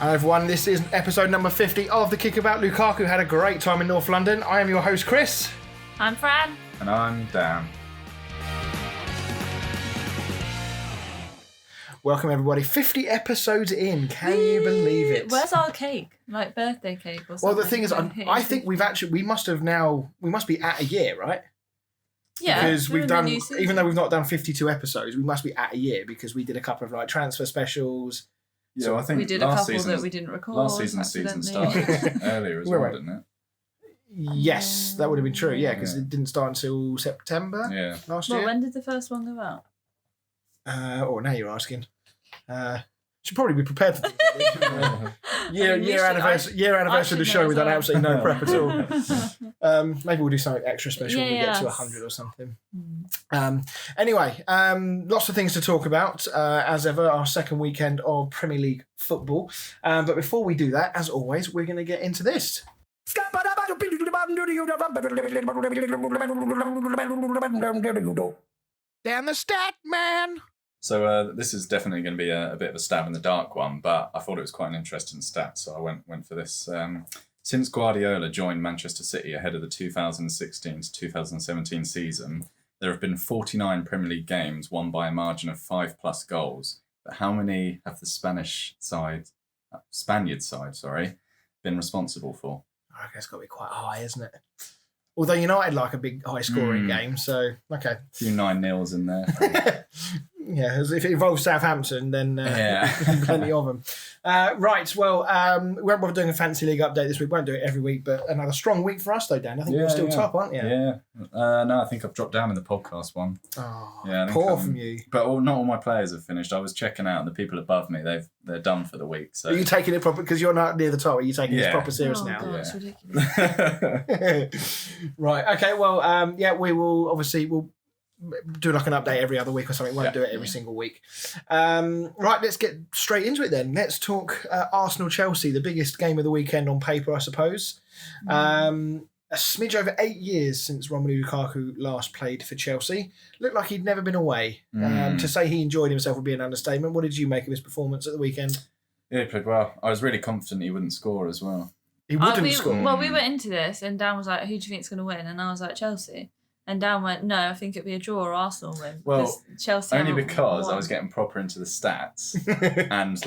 Hello everyone, this is episode number 50 of The Kickabout. Lukaku had a great time in North London. I am your host Chris. I'm Fran. And I'm Dan. Welcome everybody, 50 episodes in, can you believe it? Where's our cake? Like birthday cake or something? Well, the thing is, I think we must be at a year, right? Yeah. Because we've done, even though we've not done 52 episodes, we must be at a year because we did a couple of like transfer specials. Yeah, well, I think we did a couple that we didn't record. Last season started earlier as well, didn't it? Yes, that would have been true, yeah, because it didn't start until September last year. Well, when did the first one go out? Now you're asking. Should probably be prepared for things. year anniversary of the show. We've done absolutely no prep at all. Maybe we'll do something extra special when we get to 100 or something. Anyway, lots of things to talk about. As ever, our second weekend of Premier League football. But before we do that, as always, we're going to get into this. Down the stat, man. So this is definitely going to be a bit of a stab in the dark one, but I thought it was quite an interesting stat, so I went for this. Since Guardiola joined Manchester City ahead of the 2016 to 2017 season, there have been 49 Premier League games won by a margin of 5+ goals. But how many have the Spaniard side, been responsible for? I reckon it's got to be quite high, isn't it? Although United like a big high-scoring game, so, okay. A few 9-0s in there. Yeah, if it involves Southampton, then plenty of them. Right, well, we won't bother doing a fantasy league update this week. Won't do it every week, but another strong week for us, though, Dan. I think you're still top, aren't you? Yeah. No, I think I've dropped down in the podcast one. Oh, yeah, poor from you. But not all my players have finished. I was checking out, and the people above me, they're done for the week. So are you taking it proper because you're not near the top? Are you taking this proper serious now? God, it's ridiculous. Right. Okay. Well, we will we'll do like an update every other week or something. Won't do it every single week. Right, let's get straight into it then. Let's talk Arsenal-Chelsea, the biggest game of the weekend on paper, I suppose. A smidge over 8 years since Romelu Lukaku last played for Chelsea. Looked like he'd never been away. To say he enjoyed himself would be an understatement. What did you make of his performance at the weekend? Yeah, he played well. I was really confident he wouldn't score as well. He wouldn't score? Well, we went into this and Dan was like, who do you think's going to win? And I was like, Chelsea. And Dan went, no, I think it'd be a draw or Arsenal win. Well, Chelsea only because I was getting proper into the stats. And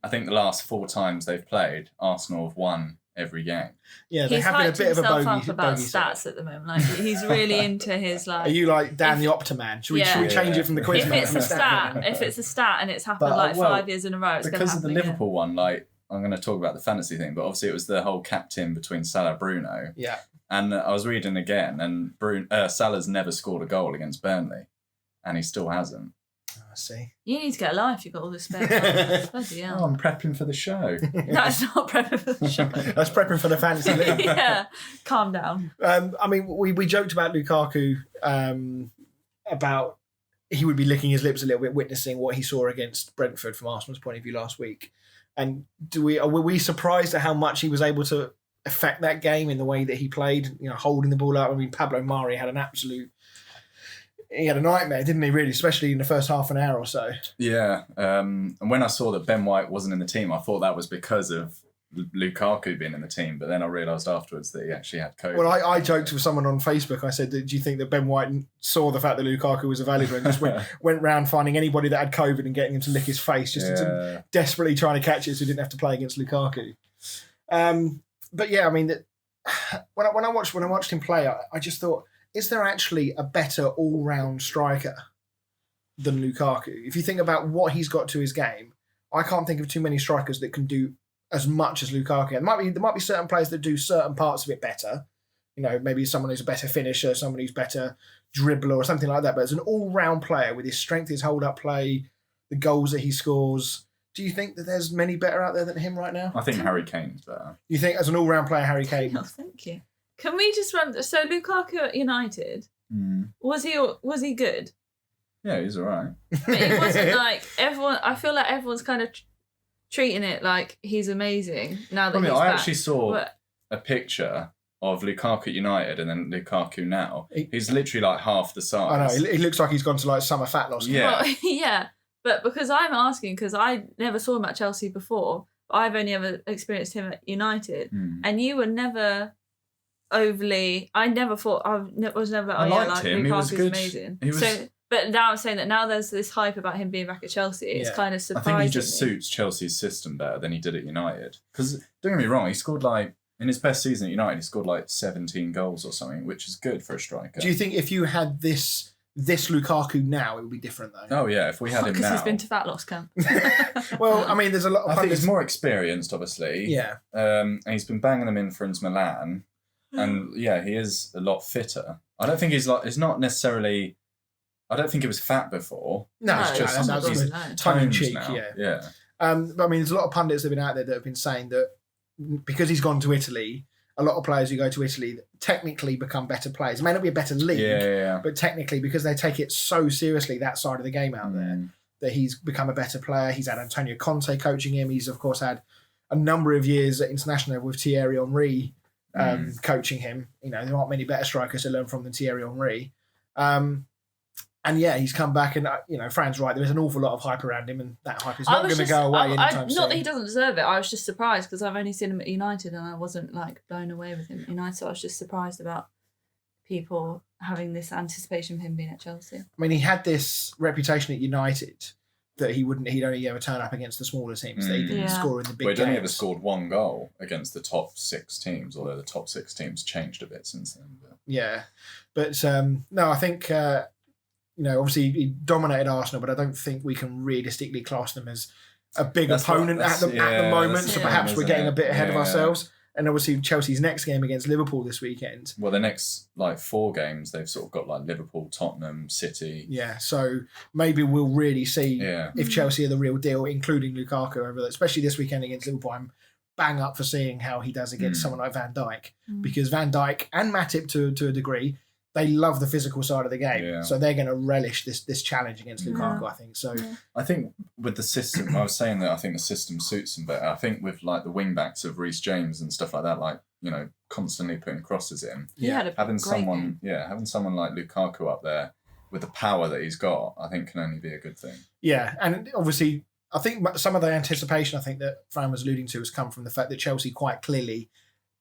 I think the last 4 times they've played, Arsenal have won every game. Yeah, they have been a bit of a bogey. Up about stats at the moment. Like he's really into his like. Are you like Dan the Optoman? Should we change it from the quiz? If it's a stat and it's happened 5 years in a row, it's because of the Liverpool one. Like I'm going to talk about the fantasy thing, but obviously it was the whole captain between Salah Bruno. Yeah. And I was reading again, and Salah's never scored a goal against Burnley, and he still hasn't. I see. You need to get a life. You've got all this spare time. Bloody hell. Oh, I'm prepping for the show. That's not prepping for the show. That's prepping for the fantasy league. Yeah, calm down. I mean, we joked about Lukaku about he would be licking his lips a little bit, witnessing what he saw against Brentford from Arsenal's point of view last week. And were we surprised at how much he was able to affect that game in the way that he played, holding the ball up? I mean, Pablo Mari had he had a nightmare, didn't he, really, especially in the first half an hour or so. Yeah, and when I saw that Ben White wasn't in the team, I thought that was because of Lukaku being in the team, but then I realised afterwards that he actually had COVID. Well, I joked with someone on Facebook, I said, do you think that Ben White saw the fact that Lukaku was available and just went round finding anybody that had COVID and getting him to lick his face, desperately trying to catch it so he didn't have to play against Lukaku. But yeah, I mean, when I watched him play, I just thought, is there actually a better all-round striker than Lukaku? If you think about what he's got to his game, I can't think of too many strikers that can do as much as Lukaku. There might be certain players that do certain parts of it better. Maybe someone who's a better finisher, someone who's better dribbler or something like that. But as an all-round player with his strength, his hold-up play, the goals that he scores, do you think that there's many better out there than him right now? I think Harry Kane's better. You think as an all-round player, Harry Kane? Oh, thank you. Can we just run? So Lukaku at United, was he good? Yeah, he's all right. But it wasn't like everyone. I feel like everyone's kind of treating it like he's amazing now that he's back. I actually saw a picture of Lukaku at United and then Lukaku now. He's literally like half the size. I know. He looks like he's gone to like summer fat loss. Yeah. Well, yeah. But because I'm asking, because I never saw him at Chelsea before, I've only ever experienced him at United, and you were never overly. I never thought was never like, I liked him. He was Lukaku's good. amazing. He was. But now I'm saying that now there's this hype about him being back at Chelsea. It's kind of I surprising. think he just suits Chelsea's system better than he did at United. Because don't get me wrong, he scored like in his best season at United, he scored like 17 goals or something, which is good for a striker. Do you think if you had this Lukaku now, it would be different though? Oh yeah, if we had him now, because he's been to fat loss camp. Well, I mean, there's a lot of. I think he's more experienced, obviously. Yeah. And he's been banging them in for Inter Milan, and yeah, he is a lot fitter. I don't think he's like. It's not necessarily. I don't think he was fat before. No, it's just that's he's tongue in toned cheek. now. Yeah. Yeah. But I mean, there's a lot of pundits that have been out there that have been saying that because he's gone to Italy, a lot of players who go to Italy technically become better players. It may not be a better league, but technically, because they take it so seriously, that side of the game out there, that he's become a better player. He's had Antonio Conte coaching him. He's, of course, had a number of years at international level with Thierry Henry coaching him. You know, there aren't many better strikers to learn from than Thierry Henry. And yeah, he's come back, and Fran's right. There is an awful lot of hype around him, and that hype is not going to go away anytime soon. Not that he doesn't deserve it. I was just surprised because I've only seen him at United, and I wasn't like blown away with him at United. So I was just surprised about people having this anticipation of him being at Chelsea. I mean, he had this reputation at United that he'd only ever turn up against the smaller teams. That he didn't score in the big games. He'd only ever scored one goal against the top 6 teams, although the top 6 teams changed a bit since then. But. Yeah, but no, I think. Obviously he dominated Arsenal, but I don't think we can realistically class them as a big opponent at the moment. So perhaps we're getting a bit ahead of ourselves. And obviously Chelsea's next game against Liverpool this weekend. Well, the next 4 games they've sort of got like Liverpool, Tottenham, City. Yeah, so maybe we'll really see if Chelsea are the real deal, including Lukaku over there, especially this weekend against Liverpool. I'm bang up for seeing how he does against someone like Van Dijk, because Van Dijk and Matip to a degree. They love the physical side of the game, so they're going to relish this challenge against Lukaku. I think so. I think with the system, I was saying that I think the system suits him better. I think with like the wing backs of Reece James and stuff like that, like constantly putting crosses in, having someone like Lukaku up there with the power that he's got, I think can only be a good thing. Yeah, and obviously, I think some of the anticipation I think that Fran was alluding to has come from the fact that Chelsea quite clearly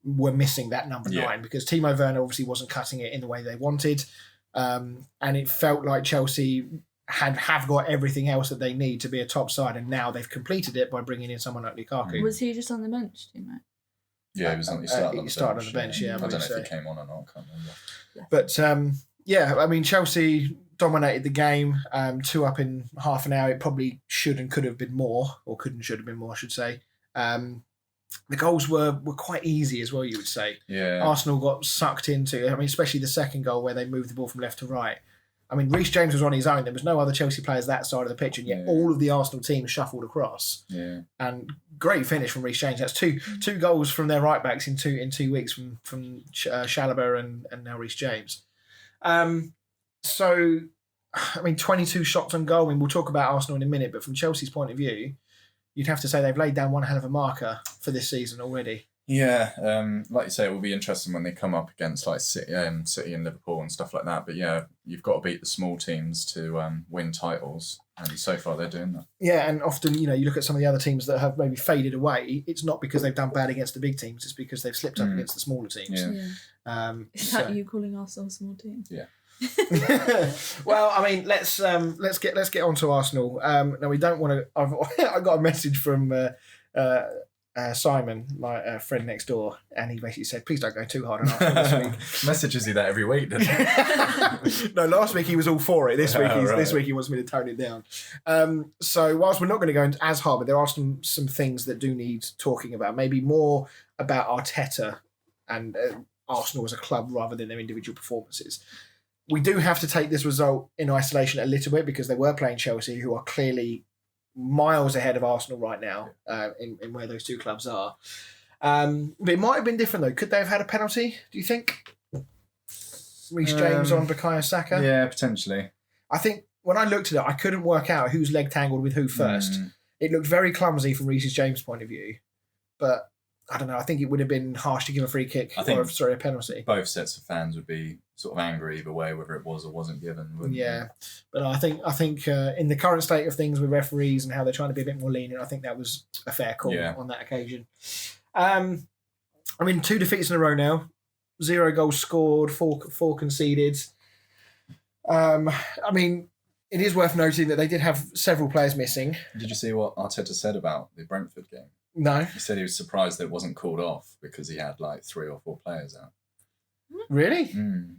were missing that number 9 because Timo Werner obviously wasn't cutting it in the way they wanted, and it felt like Chelsea have got everything else that they need to be a top side, and now they've completed it by bringing in someone like Lukaku. Was he just on the bench, Timo? Yeah, he started on the bench. Yeah, I don't know if he came on or not. I can't remember. But I mean, Chelsea dominated the game, 2 up in half an hour. It probably should and could have been more, or could and should have been more, I should say. The goals were quite easy as well, you would say. Yeah. Arsenal got sucked into, I mean, especially the second goal where they moved the ball from left to right. I mean, Reece James was on his own. There was no other Chelsea players that side of the pitch, and yet all of the Arsenal team shuffled across. Yeah. And great finish from Reece James. That's two goals from their right backs in 2 weeks from Chalobah and now Reece James. So, I mean, 22 shots on goal. I mean, we'll talk about Arsenal in a minute, but from Chelsea's point of view, you'd have to say they've laid down one hell of a marker for this season already. Yeah, like you say, it will be interesting when they come up against like City and Liverpool and stuff like that. But yeah, you've got to beat the small teams to win titles, and so far they're doing that. Yeah, and often you look at some of the other teams that have maybe faded away. It's not because they've done bad against the big teams; it's because they've slipped up against the smaller teams. Yeah. Is that you calling Arsenal a small team? Yeah. Well, I mean, let's get on to Arsenal. Now we don't want to. I got a message from Simon, my friend next door, and he basically said, "Please don't go too hard on Arsenal this week." Messages you that every week, doesn't he? No, last week he was all for it. This week he wants me to tone it down. So whilst we're not going to go into as hard, but there are some things that do need talking about. Maybe more about Arteta and Arsenal as a club rather than their individual performances. We do have to take this result in isolation a little bit because they were playing Chelsea, who are clearly miles ahead of Arsenal right now in where those two clubs are. But it might have been different, though. Could they have had a penalty, do you think? Reece James on Bukayo Saka? Yeah, potentially. I think when I looked at it, I couldn't work out whose leg tangled with who first. It looked very clumsy from Reece James' point of view. But I don't know. I think it would have been harsh to give a free kick a penalty. Both sets of fans would be sort of angry either way, whether it was or wasn't given. Yeah, but I think in the current state of things with referees and how they're trying to be a bit more lenient, I think that was a fair call on that occasion. 2 defeats in a row now, 0 goals scored, four conceded. It is worth noting that they did have several players missing. Did you see what Arteta said about the Brentford game? No. He said he was surprised that it wasn't called off because he had like 3 or 4 players out. Really? Mm.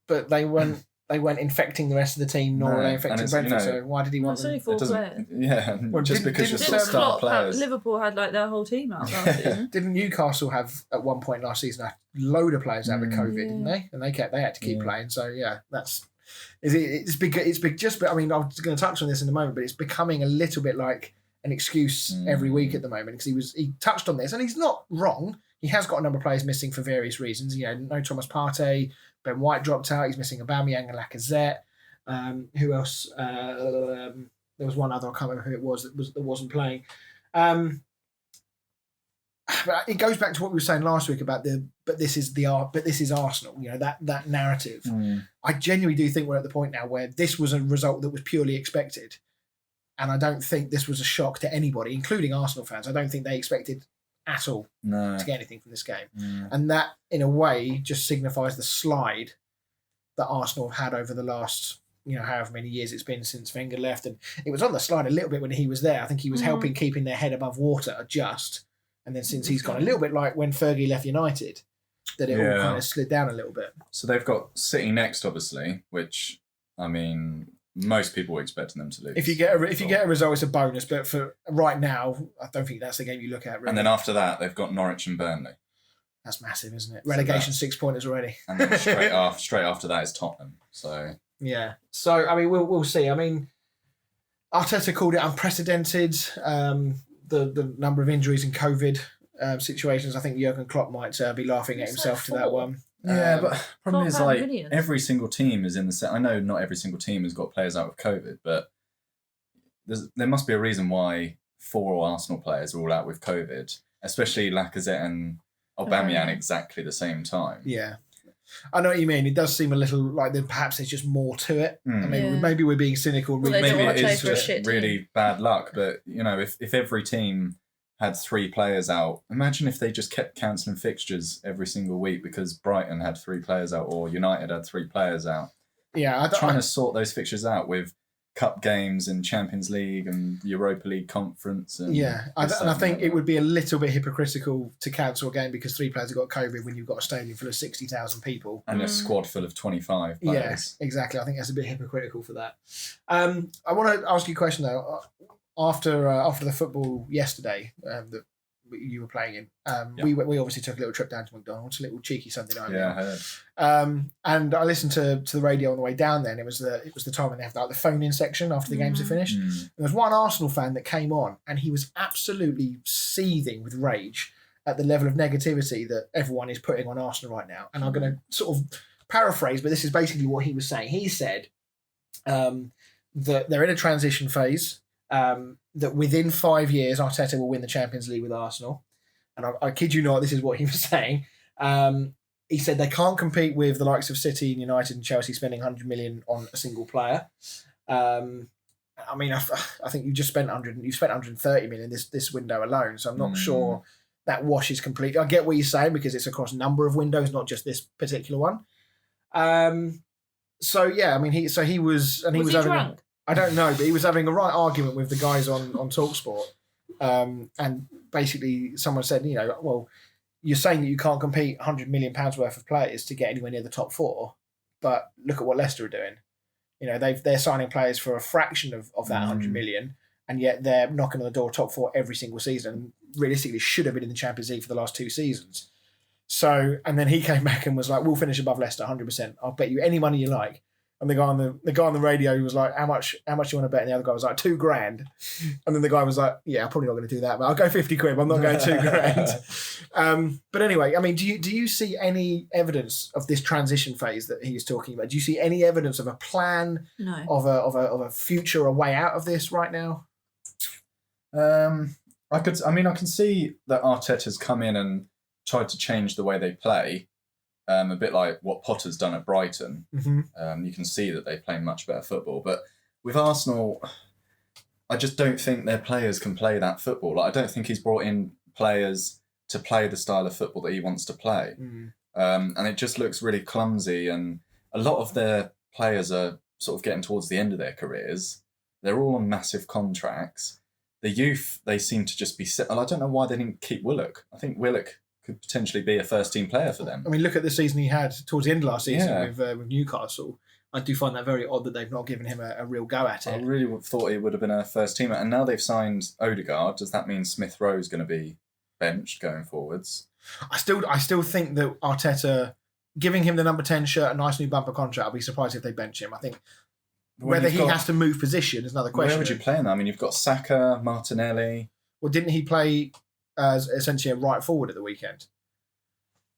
But they weren't infecting the rest of the team, nor were they infecting Brentford. So why did he want them? It's only 4 players. Yeah, just because you're sort of star players. Liverpool had like their whole team out last season. Didn't Newcastle have at one point last season a load of players out with COVID, didn't they? And they had to keep playing. So yeah, it's big. Just, I mean, I was going to touch on this in a moment, but it's becoming a little bit like an excuse every week at the moment, because he touched on this and he's not wrong. He has got a number of players missing for various reasons. No Thomas Partey, Ben White dropped out. He's missing Aubameyang and Lacazette. Who else? There was one other. I can't remember who it was that wasn't playing. But it goes back to what we were saying last week about but this is Arsenal. That narrative. I genuinely do think we're at the point now where this was a result that was purely expected. And I don't think this was a shock to anybody, including Arsenal fans. I don't think they expected at all to get anything from this game. And that, in a way, just signifies the slide that Arsenal have had over the last, however many years it's been since Wenger left. And it was on the slide a little bit when he was there. I think he was helping keeping their head above water, adjust. And then since he's gone, a little bit like when Fergie left United, that it all kind of slid down a little bit. So they've got City next, obviously, which, most people were expecting them to lose. If you get a result, it's a bonus. But for right now, I don't think that's the game you look at. Really. And then after that, they've got Norwich and Burnley. That's massive, isn't it? Relegation 6 pointers already. And then straight after that is Tottenham. So yeah. So we'll see. Arteta called it unprecedented. The number of injuries and COVID situations. I think Jurgen Klopp might be laughing at himself to that one. Yeah, but problem is every single team is in the set. I know not every single team has got players out with COVID, but there must be a reason why 4 Arsenal players are all out with COVID, especially Lacazette and Aubameyang exactly the same time. Yeah, I know what you mean. It does seem a little like perhaps there's just more to it. Maybe we're being cynical. Maybe it is just really bad luck. But if every team had 3 players out. Imagine if they just kept cancelling fixtures every single week because Brighton had 3 players out or United had 3 players out. Yeah, trying to sort those fixtures out with cup games and Champions League and Europa League Conference. And I think it would be a little bit hypocritical to cancel a game because 3 players have got COVID when you've got a stadium full of 60,000 people and a squad full of 25 players. Yeah, exactly. I think that's a bit hypocritical for that. I want to ask you a question though. After the football yesterday that you were playing in, we obviously took a little trip down to McDonald's, a little cheeky Sunday night meal. I heard. And I listened to the radio on the way down there, and it was the time when they have the phone-in section after the games are finished. And there was one Arsenal fan that came on, and he was absolutely seething with rage at the level of negativity that everyone is putting on Arsenal right now. And I'm going to sort of paraphrase, but this is basically what he was saying. He said that they're in a transition phase. That within 5 years Arteta will win the Champions League with Arsenal, and I kid you not, this is what he was saying. He said they can't compete with the likes of City and United and Chelsea spending 100 million on a single player. I think you spent 130 million this window alone, so I'm not sure that washes completely. I get what you're saying because it's across a number of windows, not just this particular one. He was having drunk? I don't know, but he was having a right argument with the guys on TalkSport. And basically someone said, well, you're saying that you can't compete £100 million worth of players to get anywhere near the top 4, but look at what Leicester are doing. They're signing players for a fraction of that 100 million, and yet they're knocking on the door top 4 every single season. Realistically, should have been in the Champions League for the last 2 seasons. So, and then he came back and was like, we'll finish above Leicester 100%. I'll bet you any money you like. And the guy on the radio was like, how much do you want to bet? And the other guy was like, $2,000. And then the guy was like, yeah, I'm probably not going to do that, but I'll go 50 quid. I'm not going $2,000. But anyway, do you see any evidence of this transition phase that he is talking about? Do you see any evidence of a plan? No. Of a future, a way out of this right now? I can see that Arteta's come in and tried to change the way they play, a bit like what Potter's done at Brighton. Mm-hmm. You can see that they play much better football. But with Arsenal, I just don't think their players can play that football. Like, I don't think he's brought in players to play the style of football that he wants to play. And it just looks really clumsy. And a lot of their players are sort of getting towards the end of their careers. They're all on massive contracts. The youth, they seem to just be set. And I don't know why they didn't keep Willock. I think Willock could potentially be a first-team player for them. I mean, look at the season he had towards the end of last season with Newcastle. I do find that very odd that they've not given him a real go at it. I really thought he would have been a first-teamer. And now they've signed Odegaard. Does that mean Smith Rowe is going to be benched going forwards? I still think that Arteta, giving him the number 10 shirt, a nice new bumper contract, I'll be surprised if they bench him. I think whether he has to move position is another question. Where would you play him? I mean, you've got Saka, Martinelli. Well, didn't he play as essentially a right forward at the weekend?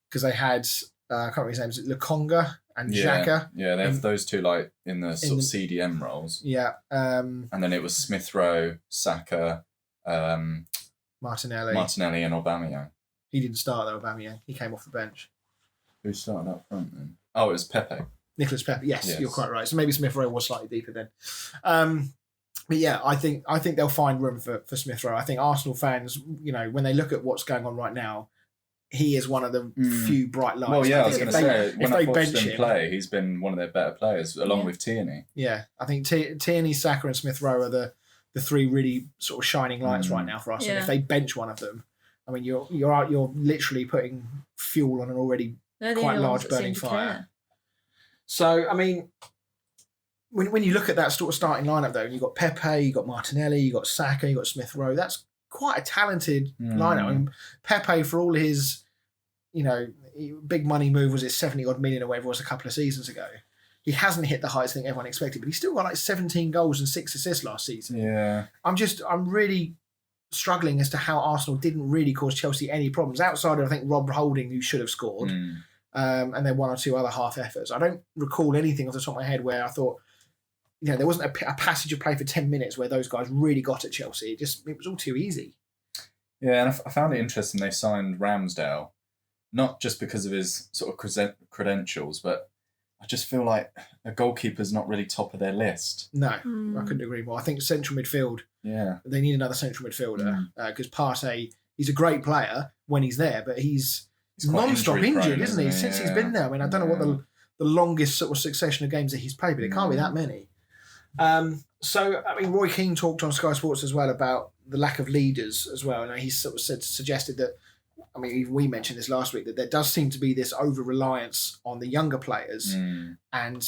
Because they had, I can't remember his name, is it Lukonga and Xhaka? Yeah, they have those two like in the sort of CDM roles. Yeah. And then it was Smith Rowe, Saka, Martinelli and Aubameyang. He didn't start though, Aubameyang. He came off the bench. Who started up front then? Oh, it was Pepe. Nicholas Pepe. Yes, you're quite right. So maybe Smith Rowe was slightly deeper then. But yeah, I think they'll find room for Smith Rowe. I think Arsenal fans, when they look at what's going on right now, he is one of the few bright lights. Well, yeah, I was going to say, when I've watched him play, he's been one of their better players, along with Tierney. Yeah, I think Tierney, Saka and Smith Rowe are the three really sort of shining lights right now for us. Yeah. And if they bench one of them, I mean, you're literally putting fuel on an already quite large burning fire. So, I mean, when you look at that sort of starting lineup, though, you've got Pepe, you've got Martinelli, you've got Saka, you've got Smith Rowe, that's quite a talented lineup. I mean, Pepe, for all his, big money move, was it 70 odd million or whatever it was a couple of seasons ago. He hasn't hit the heights I think everyone expected, but he's still got like 17 goals and 6 assists last season. Yeah. I'm really struggling as to how Arsenal didn't really cause Chelsea any problems outside of, I think, Rob Holding, who should have scored, and then one or two other half efforts. I don't recall anything off the top of my head where I thought, there wasn't a passage of play for 10 minutes where those guys really got at Chelsea. It was all too easy. Yeah, and I found it interesting they signed Ramsdale, not just because of his sort of credentials, but I just feel like a goalkeeper's not really top of their list. No, I couldn't agree more. I think central midfield, they need another central midfielder because Partey, he's a great player when he's there, but he's non-stop injured, isn't he? Since he's been there. I mean, I don't know what the longest sort of succession of games that he's played, but it can't be that many. So, I mean, Roy Keane talked on Sky Sports as well about the lack of leaders as well. And he sort of suggested that, I mean, even we mentioned this last week, that there does seem to be this over-reliance on the younger players. And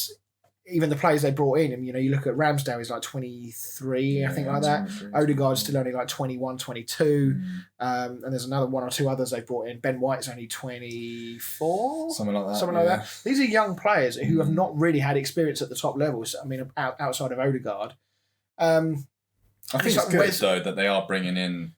even the players they brought in, and, you look at Ramsdale, he's like 23, I think, like that. Odegaard's still only like 21, 22. And there's another one or two others they've brought in. Ben White's only 24? Something like that. These are young players who have not really had experience at the top levels, I mean, outside of Odegaard. I think it's good, though, that they are bringing in,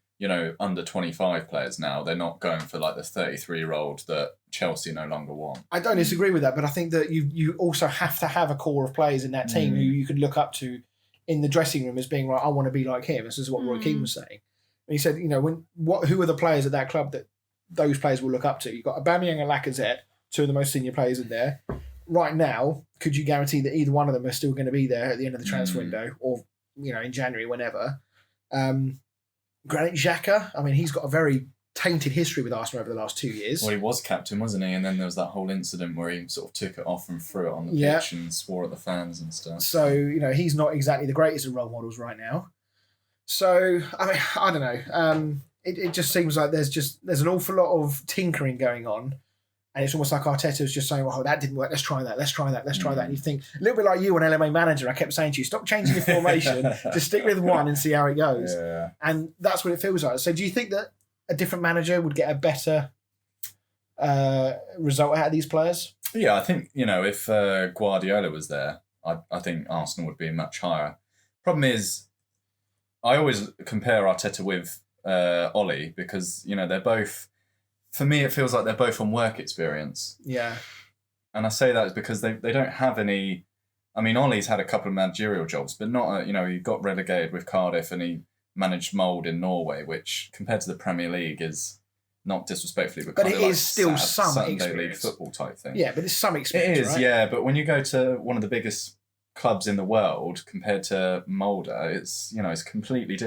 under 25 players now. They're not going for like the 33-year-old that Chelsea no longer want. I don't disagree with that, but I think that you also have to have a core of players in that team who you can look up to in the dressing room as being like, I want to be like him. This is what Roy Keane was saying. And he said, who are the players at that club that those players will look up to? You've got Aubameyang and Lacazette, two of the most senior players in there. Right now, could you guarantee that either one of them are still going to be there at the end of the transfer window or, in January, whenever? Granit Xhaka, I mean, he's got a very tainted history with Arsenal over the last 2 years. Well, he was captain, wasn't he? And then there was that whole incident where he sort of took it off and threw it on the pitch and swore at the fans and stuff. So, he's not exactly the greatest of role models right now. So, I mean, I don't know. It just seems like there's an awful lot of tinkering going on. And it's almost like Arteta's just saying, well, that didn't work. Let's try that. Let's try that. And you think, a little bit like you on LMA Manager, I kept saying to you, stop changing your formation. Just stick with one and see how it goes. Yeah. And that's what it feels like. So do you think that a different manager would get a better result out of these players? Yeah, I think, if Guardiola was there, I think Arsenal would be much higher. Problem is, I always compare Arteta with Ollie because, they're both... For me, it feels like they're both on work experience. Yeah. And I say that is because they don't have any... I mean, Ollie's had a couple of managerial jobs, but not... he got relegated with Cardiff and he managed mould in Norway, which compared to the Premier League is not disrespectfully, but But kind it of like is still sad some Sunday experience. league football type thing. Yeah, but it's some experience. It is, right? yeah. But when you go to one of the biggest clubs in the world compared to Mulder, it's it's completely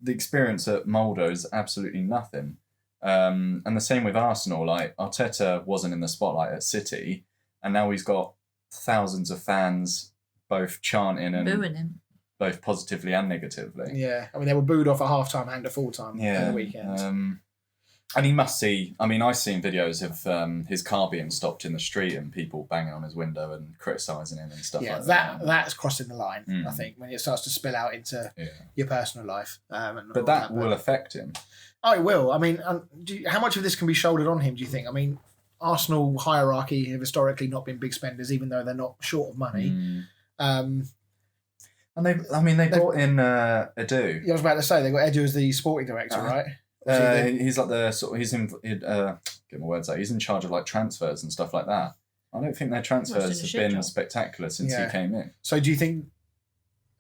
the experience at Mulder is absolutely nothing. And the same with Arsenal. Like Arteta wasn't in the spotlight at City, and now he's got thousands of fans both chanting and booing him, both positively and negatively. Yeah, I mean they were booed off at half time and at full time on the weekend. And he must see. I mean, I've seen videos of his car being stopped in the street and people banging on his window and criticising him and stuff like that. That's crossing the line. I think when it starts to spill out into your personal life. But that will affect him. Oh, it will. I mean, how much of this can be shouldered on him? Do you think? I mean, Arsenal hierarchy have historically not been big spenders, even though they're not short of money. And they brought in Edu. I was about to say they got Edu as the sporting director, right? He's like the sort of get my words out. He's in charge of like transfers and stuff like that. I don't think their transfers have been spectacular since he came in. So do you think?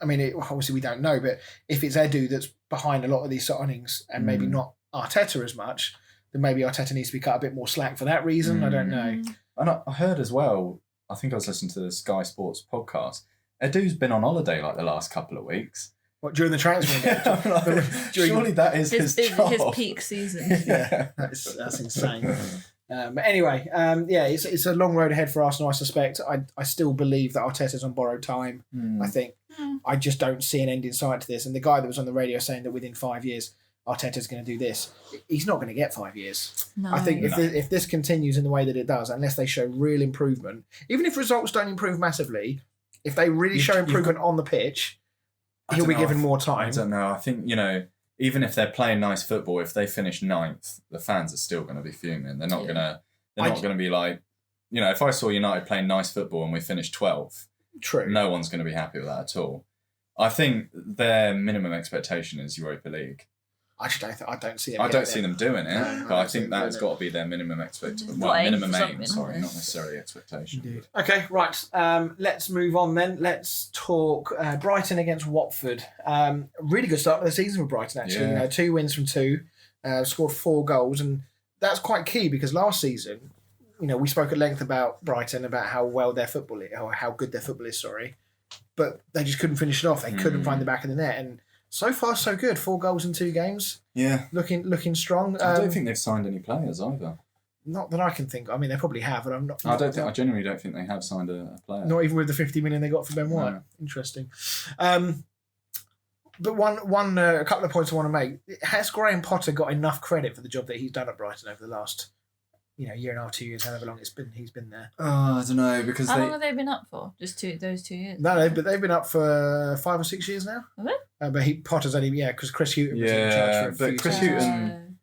I mean, obviously we don't know, but if it's Edu that's behind a lot of these signings and maybe not Arteta as much, then maybe Arteta needs to be cut a bit more slack for that reason. I don't know. And I heard as well. I think I was listening to the Sky Sports podcast. Edu's been on holiday like the last couple of weeks. What, during the transfer window? Surely that is his job. His peak season. Yeah, that's insane. But anyway, it's a long road ahead for Arsenal, I suspect. I still believe that Arteta's on borrowed time. I think I just don't see an end in sight to this. And the guy that was on the radio saying that within 5 years Arteta's going to do this, he's not going to get 5 years. No. I think if this continues in the way that it does, unless they show real improvement, even if results don't improve massively, if they really show improvement on the pitch, he'll be given more time. I don't know. I think, even if they're playing nice football, if they finish 9th, the fans are still going to be fuming. They're not going to. They're not going to be like, if I saw United playing nice football and we finished 12th, true, no one's going to be happy with that at all. I think their minimum expectation is Europa League. I don't see them. I don't see them doing it, but I think that's got to be their minimum expectation. Well, minimum aim, sorry, not necessarily expectation. Indeed. Okay, right. Let's move on then. Let's talk Brighton against Watford. Really good start to the season for Brighton, actually. Yeah. 2 wins from 2, scored 4 goals, and that's quite key because last season, we spoke at length about Brighton, about how well their football is, or how good their football is, but they just couldn't finish it off. They couldn't find the back of the net, and so far, so good. 4 goals in 2 games. Yeah. Looking strong. I don't think they've signed any players either. Not that I can think. I mean, they probably have, but I'm not. I genuinely don't think they have signed a player. Not even with the 50 million they got for Ben White. No. Interesting. But a couple of points I want to make. Has Graham Potter got enough credit for the job that he's done at Brighton over the last, year and a half, 2 years, however long he's been there? Oh, I don't know, because how long have they been up for? Just those 2 years? No, but they've been up for 5 or 6 years now. Have they? But Potter's only because Chris Hughton was in charge for a few Chris Hughton.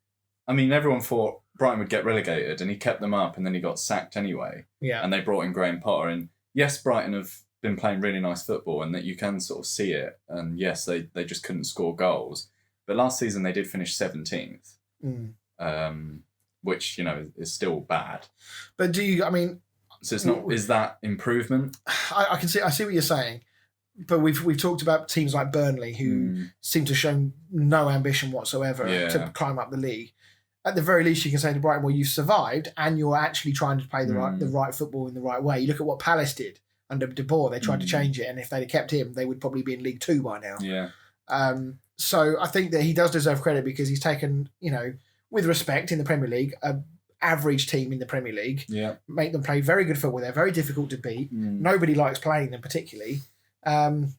I mean, everyone thought Brighton would get relegated, and he kept them up, and then he got sacked anyway. Yeah. And they brought in Graham Potter, and yes, Brighton have been playing really nice football, and that you can sort of see it. And yes, they just couldn't score goals, but last season they did finish 17th, which is still bad. But do you? I mean, so it's not. Is that improvement? I can see. I see what you're saying. But we've talked about teams like Burnley who seem to show no ambition whatsoever to climb up the league. At the very least, you can say to Brighton, well, you've survived and you're actually trying to play the right football in the right way. You look at what Palace did under De Boer. They tried to change it, and if they'd have kept him, they would probably be in League 2 by now. Yeah. So I think that he does deserve credit because he's taken, with respect in the Premier League, an average team in the Premier League, make them play very good football. They're very difficult to beat. Nobody likes playing them particularly. And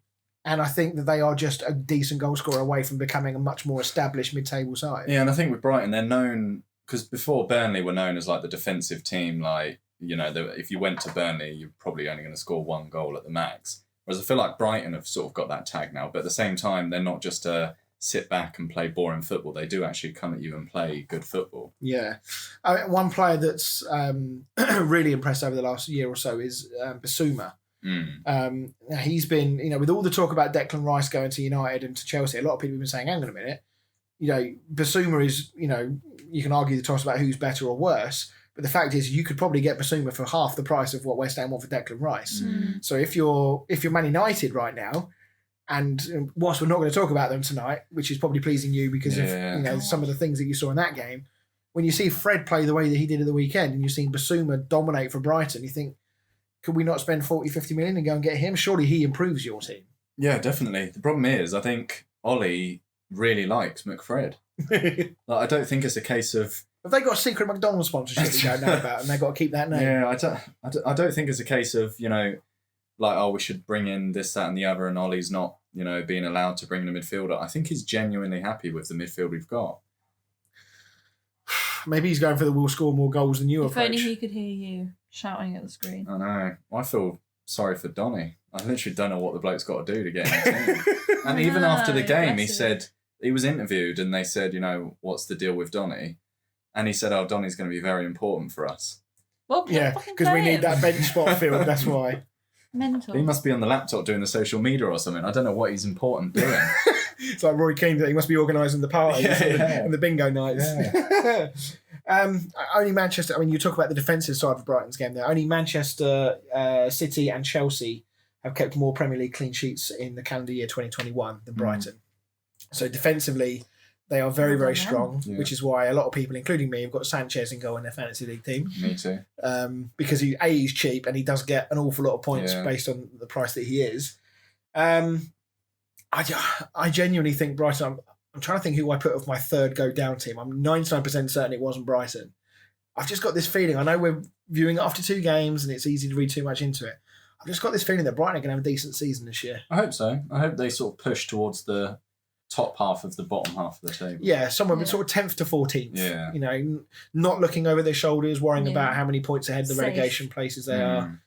I think that they are just a decent goal scorer away from becoming a much more established mid-table side. Yeah, and I think with Brighton, they're known, because before Burnley were known as like the defensive team, like, if you went to Burnley, you're probably only going to score 1 goal at the max. Whereas I feel like Brighton have sort of got that tag now, but at the same time, they're not just a sit back and play boring football. They do actually come at you and play good football. Yeah. One player that's really impressed over the last year or so is Bissouma. He's been, with all the talk about Declan Rice going to United and to Chelsea, a lot of people have been saying, hang on a minute, Bissouma is, you can argue the toss about who's better or worse, but the fact is you could probably get Bissouma for half the price of what West Ham want for Declan Rice. So if you're Man United right now, And whilst we're not going to talk about them tonight, which is probably pleasing you because of some of the things that you saw in that game, when you see Fred play the way that he did at the weekend and you've seen Basuma dominate for Brighton, you think, could we not spend 40, 50 million and go and get him? Surely he improves your team. Yeah, definitely. The problem is, I think Ollie really likes McFred. I don't think it's a case of... Have they got a secret McDonald's sponsorship we don't know about and they've got to keep that name? Yeah, I don't think it's a case of, we should bring in this, that and the other and Ollie's not, being allowed to bring in a midfielder. I think he's genuinely happy with the midfield we've got. Maybe he's going for the we'll score more goals than you approach. If only he could hear you shouting at the screen. I know. I feel sorry for Donny. I literally don't know what the bloke's got to do to get in the team. And even after the game, he said, he was interviewed and they said, what's the deal with Donny? And he said, Donny's going to be very important for us. Well, yeah, because we need that bench spot filled, that's why. Mental. He must be on the laptop doing the social media or something. I don't know what he's important doing. It's like Roy Keane, he must be organising the parties and the bingo nights. Yeah. Only Manchester, you talk about the defensive side of Brighton's game there. Only Manchester City and Chelsea have kept more Premier League clean sheets in the calendar year 2021 than Brighton. So defensively, they are very, very strong, which is why a lot of people, including me, have got Sanchez in goal in their fantasy league team. Me too. Because he's cheap and he does get an awful lot of points based on the price that he is. I genuinely think Brighton... I'm trying to think who I put of my third go down team. I'm 99% certain it wasn't Brighton. I've just got this feeling. I know we're viewing it after 2 games and it's easy to read too much into it. I've just got this feeling that Brighton are going to have a decent season this year. I hope so. I hope they sort of push towards the top half of the bottom half of the table. Yeah, somewhere sort of 10th to 14th. Yeah. Not looking over their shoulders, worrying about how many points ahead the relegation places they are.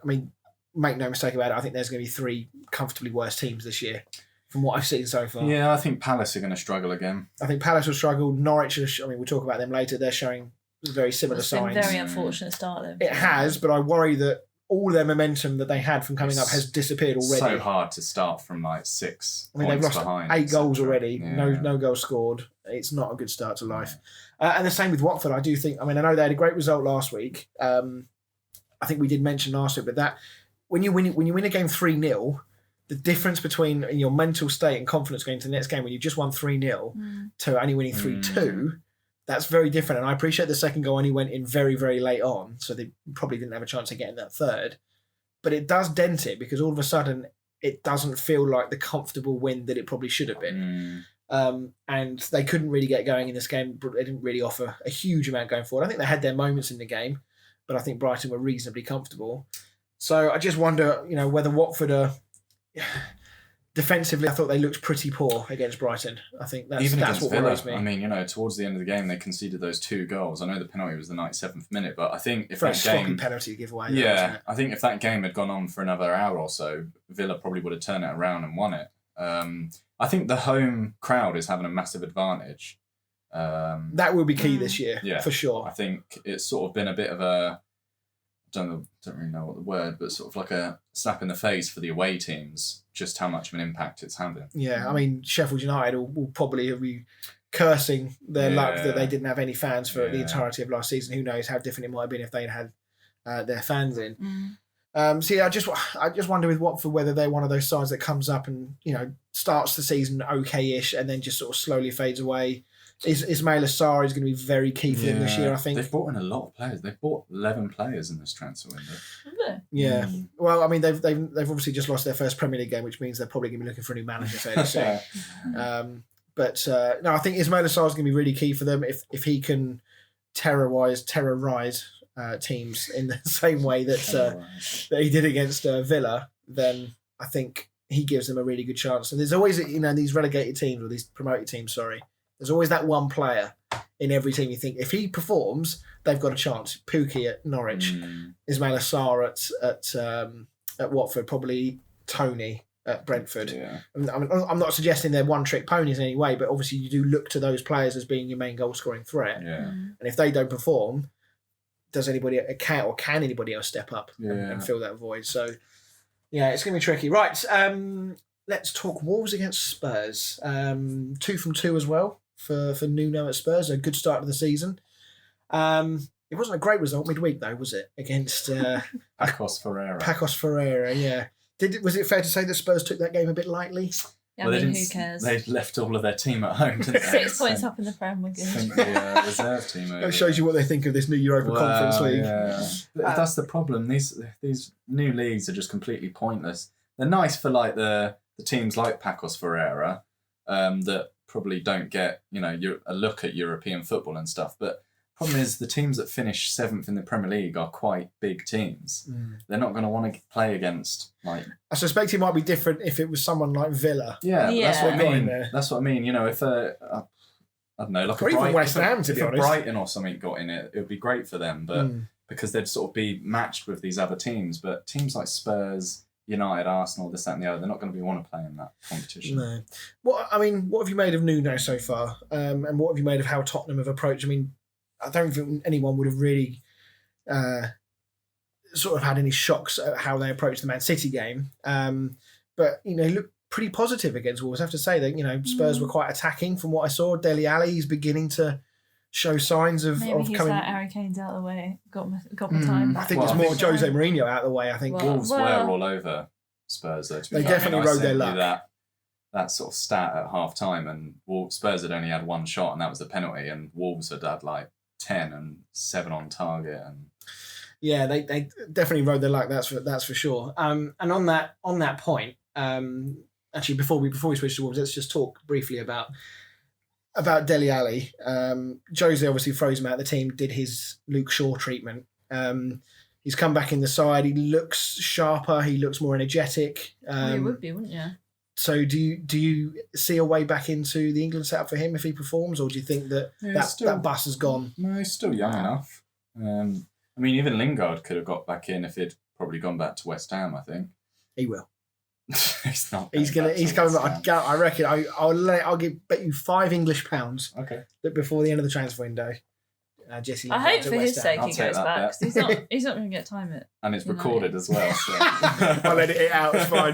Make no mistake about it. I think there's going to be 3 comfortably worse teams this year. From what I've seen so far. Yeah, I think Palace are going to struggle again. I think Palace will struggle. Norwich, we'll talk about them later. They're showing very similar signs. It's been a very unfortunate start though. It has, but I worry that all their momentum that they had from coming up has disappeared already. So hard to start from 6 points they've lost behind. 8 goals already. Yeah. No goals scored. It's not a good start to life. And the same with Watford. I do think. I know they had a great result last week. I think we did mention last week, but that when you win a game 3-0. The difference between your mental state and confidence going into the next game when you just won 3-0 to only winning 3-2, that's very different. And I appreciate the second goal only went in very, very late on, so they probably didn't have a chance of getting that third. But it does dent it because all of a sudden it doesn't feel like the comfortable win that it probably should have been. And they couldn't really get going in this game. They didn't really offer a huge amount going forward. I think they had their moments in the game, but I think Brighton were reasonably comfortable. So I just wonder, whether Watford are... Defensively, I thought they looked pretty poor against Brighton. I think that's what worries me. Towards the end of the game, they conceded those 2 goals. I know the penalty was the 97th minute, but I think if that game penalty to give away. Yeah, I think if that game had gone on for another hour or so, Villa probably would have turned it around and won it. I think the home crowd is having a massive advantage. That will be key this year, for sure. I think it's sort of been a bit of a... don't really know what the word, but sort of like a slap in the face for the away teams, just how much of an impact it's having. Yeah, Sheffield United will probably be cursing their luck that they didn't have any fans for the entirety of last season. Who knows how different it might have been if they'd had their fans in. I just wonder with Watford whether they're one of those sides that comes up and starts the season okay-ish and then just sort of slowly fades away. Ismail Assar is going to be very key for them this year, I think. They've bought in a lot of players. They've bought 11 players in this transfer window. Yeah. Well, they've obviously just lost their first Premier League game, which means they're probably going to be looking for a new manager fairly soon. I think Ismail Assar is going to be really key for them if he can terrorise teams in the same way that he did against Villa. Then I think he gives them a really good chance. And there's always these relegated teams or these promoted teams. There's always that one player in every team you think if he performs, they've got a chance. Pukki at Norwich, Ismail Assar at Watford, probably Tony at Brentford. Yeah. I'm not suggesting they're one-trick ponies in any way, but obviously you do look to those players as being your main goal-scoring threat. Yeah. And if they don't perform, can anybody else step up and fill that void? So, it's going to be tricky. Right, let's talk Wolves against Spurs. 2 from 2 as well. For Nuno at Spurs, a good start to the season. It wasn't a great result midweek though, was it? Against Pacos Ferreira. Pacos Ferreira, yeah. Was it fair to say that Spurs took that game a bit lightly? Yeah, well, I mean, who cares? They left all of their team at home, didn't they? 6 points up in the Prem, we're good. Sent the reserve team over. That shows you what they think of this new Europa Conference League. Yeah. But that's the problem. These new leagues are just completely pointless. They're nice for like the teams like Pacos Ferreira that probably don't get a look at European football and stuff. But problem is the teams that finish 7th in the Premier League are quite big teams. They're not going to want to play against like. I suspect it might be different if it was someone like Villa. Yeah. That's what I mean. That's what I mean. If I don't know, like or even West Ham, to be honest. Brighton or something got in it, it would be great for them. But because they'd sort of be matched with these other teams. But teams like Spurs, United, Arsenal, this, that, and the other, they're not going to want to play in that competition. No. What have you made of Nuno so far? And what have you made of how Tottenham have approached? I mean, I don't think anyone would have really sort of had any shocks at how they approached the Man City game. But, looked pretty positive against Wolves. I have to say that, Spurs were quite attacking from what I saw. Dele Alli is beginning to show signs of he's coming. Like Harry Kane's out of the way. Got my time back. I think it's more Jose Mourinho out of the way. I think Wolves were all over Spurs, though. They definitely rode their luck. That sort of stat at half time, and Spurs had only had one shot, and that was the penalty, and Wolves had like 10 and 7 on target, and yeah, they definitely rode their luck. That's for sure. And on that point, actually before we switch to Wolves, let's just talk briefly about Dele Alli. Jose obviously froze him out of the team, did his Luke Shaw treatment. He's come back in the side. He looks sharper. He looks more energetic. He would be, wouldn't you? So do you see a way back into the England setup for him if he performs, or do you think that that bus has gone? No, he's still young enough. I mean, even Lingard could have got back in if he'd probably gone back to West Ham. I think he will. He's not. He's coming back. I reckon. I'll bet you £5 Okay. That before the end of the transfer window, Jesse. I hope for his sake he goes back, because he's not going to get time it. And it's recorded as well. So. I'll edit it out. It's fine.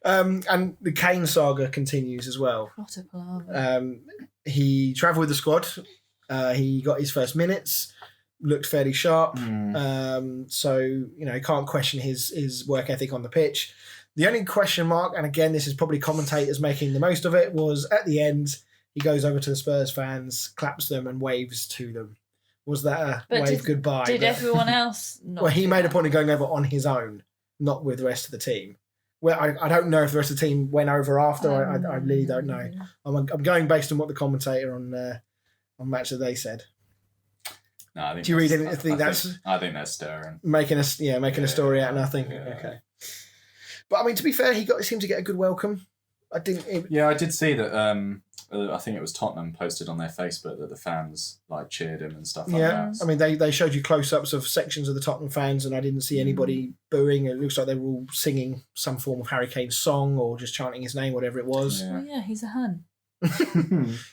And the Kane saga continues as well. What a palaver. He travelled with the squad. He got his first minutes. Looked fairly sharp. So can't question his work ethic on the pitch. The only question mark, and again this is probably commentators making the most of it, was at the end he goes over to the Spurs fans, claps them and waves to them. Was that a goodbye? Did everyone else not? Well, he made a point of going over on his own, not with the rest of the team. Well, I don't know if the rest of the team went over after. I really don't know. I'm going based on what the commentator on Match of the Day said. No, I think. Do you read anything? I think that's stirring. Making a story out of nothing. Yeah. Okay. But I mean, to be fair, he seemed to get a good welcome. I did see that. I think it was Tottenham posted on their Facebook that the fans cheered him and stuff like that. I mean, they showed you close-ups of sections of the Tottenham fans, and I didn't see anybody booing. It looks like they were all singing some form of Harry Kane's song or just chanting his name, whatever it was. Yeah, he's a hun.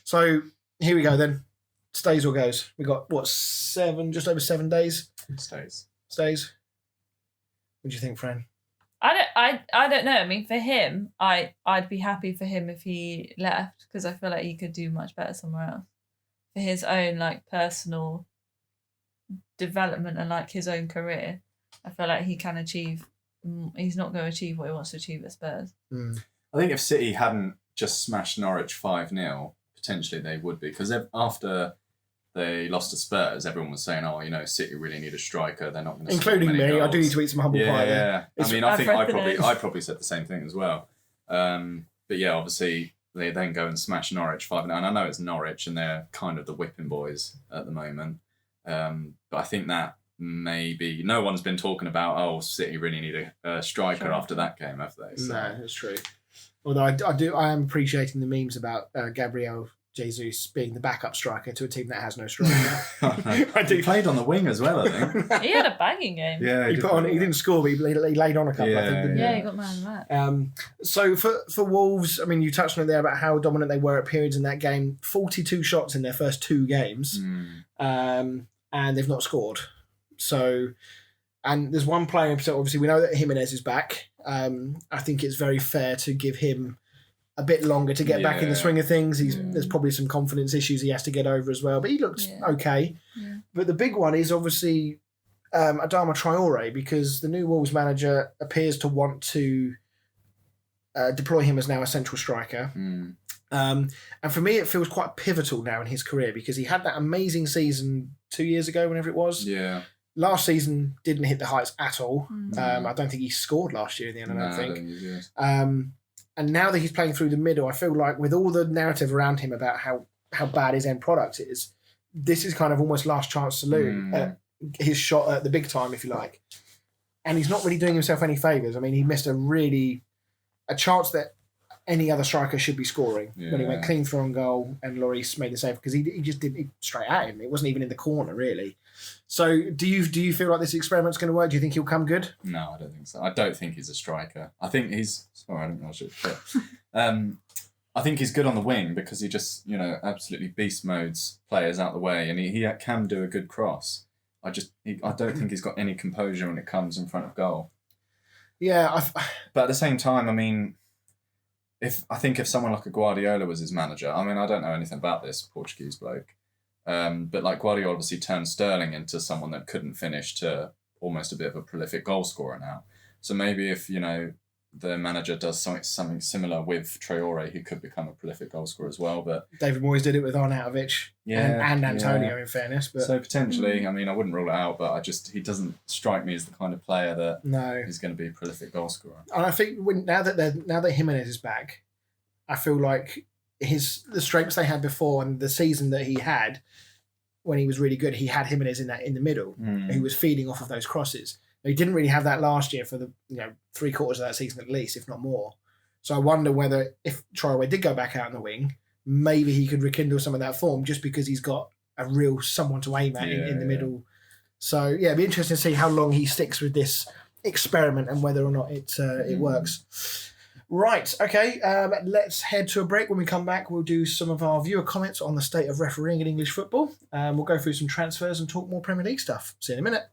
So here we go then. Stays or goes? We got just over 7 days. Stays. What do you think, Fran? I don't know. I mean, for him, I'd be happy for him if he left, because I feel like he could do much better somewhere else for his own personal development and his own career. I feel like he can achieve. He's not going to achieve what he wants to achieve at Spurs. I think if City hadn't just smashed Norwich 5-0, potentially they would be, because after they lost to Spurs, everyone was saying, City really need a striker. They're not going to including me. goals. I do need to eat some humble pie. Yeah. I mean, I think I probably said the same thing as well. But yeah, obviously they then go and smash Norwich 5-0. And I know it's Norwich and they're kind of the whipping boys at the moment. But I think that maybe no one's been talking about, City really need a striker after that game, have they? So. No, that's true. Although I am appreciating the memes about Gabriel Jesus being the backup striker to a team that has no striker. He played on the wing as well, I think. He had a banging game. Yeah, he didn't score, but he laid on a couple. I think. Didn't he got man of that. So for Wolves, I mean, you touched on it there about how dominant they were at periods in that game. 42 shots in their first 2 games, and they've not scored. So, and there's one player. So obviously, we know that Jimenez is back. I think it's very fair to give him a bit longer to get back in the swing of things. There's probably some confidence issues he has to get over as well, but he looks okay. Yeah. But the big one is obviously Adama Traore, because the new Wolves manager appears to want to deploy him as now a central striker. And for me, it feels quite pivotal now in his career because he had that amazing season 2 years ago, whenever it was. Yeah. Last season didn't hit the heights at all. I don't think he scored last year in the end, I don't think. And now that he's playing through the middle, I feel like with all the narrative around him about how bad his end product is, this is kind of almost last chance saloon at his shot at the big time, if you like. And he's not really doing himself any favours. I mean, he missed a chance that any other striker should be scoring when he went clean through on goal and Lloris made the save because he just did it straight at him. It wasn't even in the corner, really. So do you feel like this experiment's going to work? Do you think he'll come good? No, I don't think so. I don't think he's a striker. I think he's... Sorry, I didn't know I should... I think he's good on the wing because he just, absolutely beast modes players out the way and he can do a good cross. I don't think he's got any composure when it comes in front of goal. Yeah. But at the same time, I mean... If someone like a Guardiola was his manager, I mean, I don't know anything about this Portuguese bloke, but like Guardiola obviously turned Sterling into someone that couldn't finish to almost a bit of a prolific goal scorer now. So maybe if, the manager does something similar with Traore, he could become a prolific goal scorer as well. But David Moyes did it with Arnautovic and Antonio, in fairness. But so potentially, I mean, I wouldn't rule it out, but he doesn't strike me as the kind of player that is going to be a prolific goal scorer. And I think now that Jimenez is back, I feel like the strengths they had before and the season that he had when he was really good, he had Jimenez in the middle, who was feeding off of those crosses. He didn't really have that last year for the 3/4 of that season at least, if not more. So I wonder whether if Traore did go back out on the wing, maybe he could rekindle some of that form just because he's got a real someone to aim at in the middle. So it'd be interesting to see how long he sticks with this experiment and whether or not it works. Right, okay, let's head to a break. When we come back, we'll do some of our viewer comments on the state of refereeing in English football. We'll go through some transfers and talk more Premier League stuff. See you in a minute.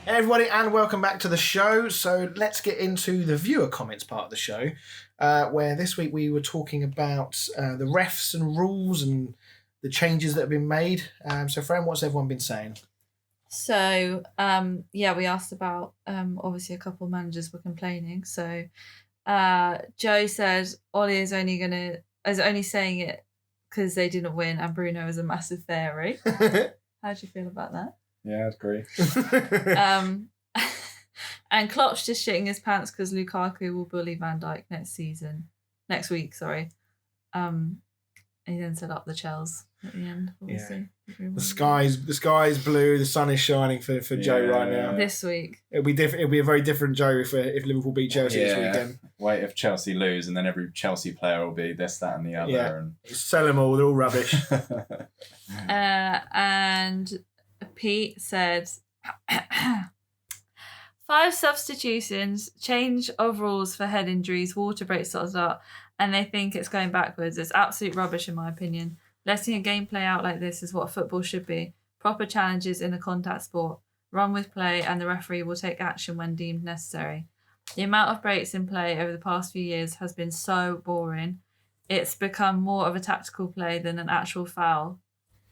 Hey everybody, and welcome back to the show. So let's get into the viewer comments part of the show, where this week we were talking about the refs and rules and the changes that have been made. So Fran, what's everyone been saying? So, we asked about, obviously a couple of managers were complaining. So Joe said Ollie is only saying it because they didn't win and Bruno is a massive fairy. How do you feel about that? Yeah, I'd agree. And Klopp's just shitting his pants because Lukaku will bully Van Dijk next week. He then set up the Chels at the end. Obviously. Yeah. The sky's blue. The sun is shining for Joe right now. This week it'll be different. It'll be a very different Joe if Liverpool beat Chelsea this weekend. Wait, if Chelsea lose, and then every Chelsea player will be this, that, and the other. Yeah. And sell them all. They're all rubbish. And Pete said 5 substitutions, change of rules for head injuries, water breaks, and they think it's going backwards. It's absolute rubbish in my opinion. Letting a game play out like this is what football should be. Proper challenges in a contact sport. Run with play and the referee will take action when deemed necessary. The amount of breaks in play over the past few years has been so boring. It's become more of a tactical play than an actual foul,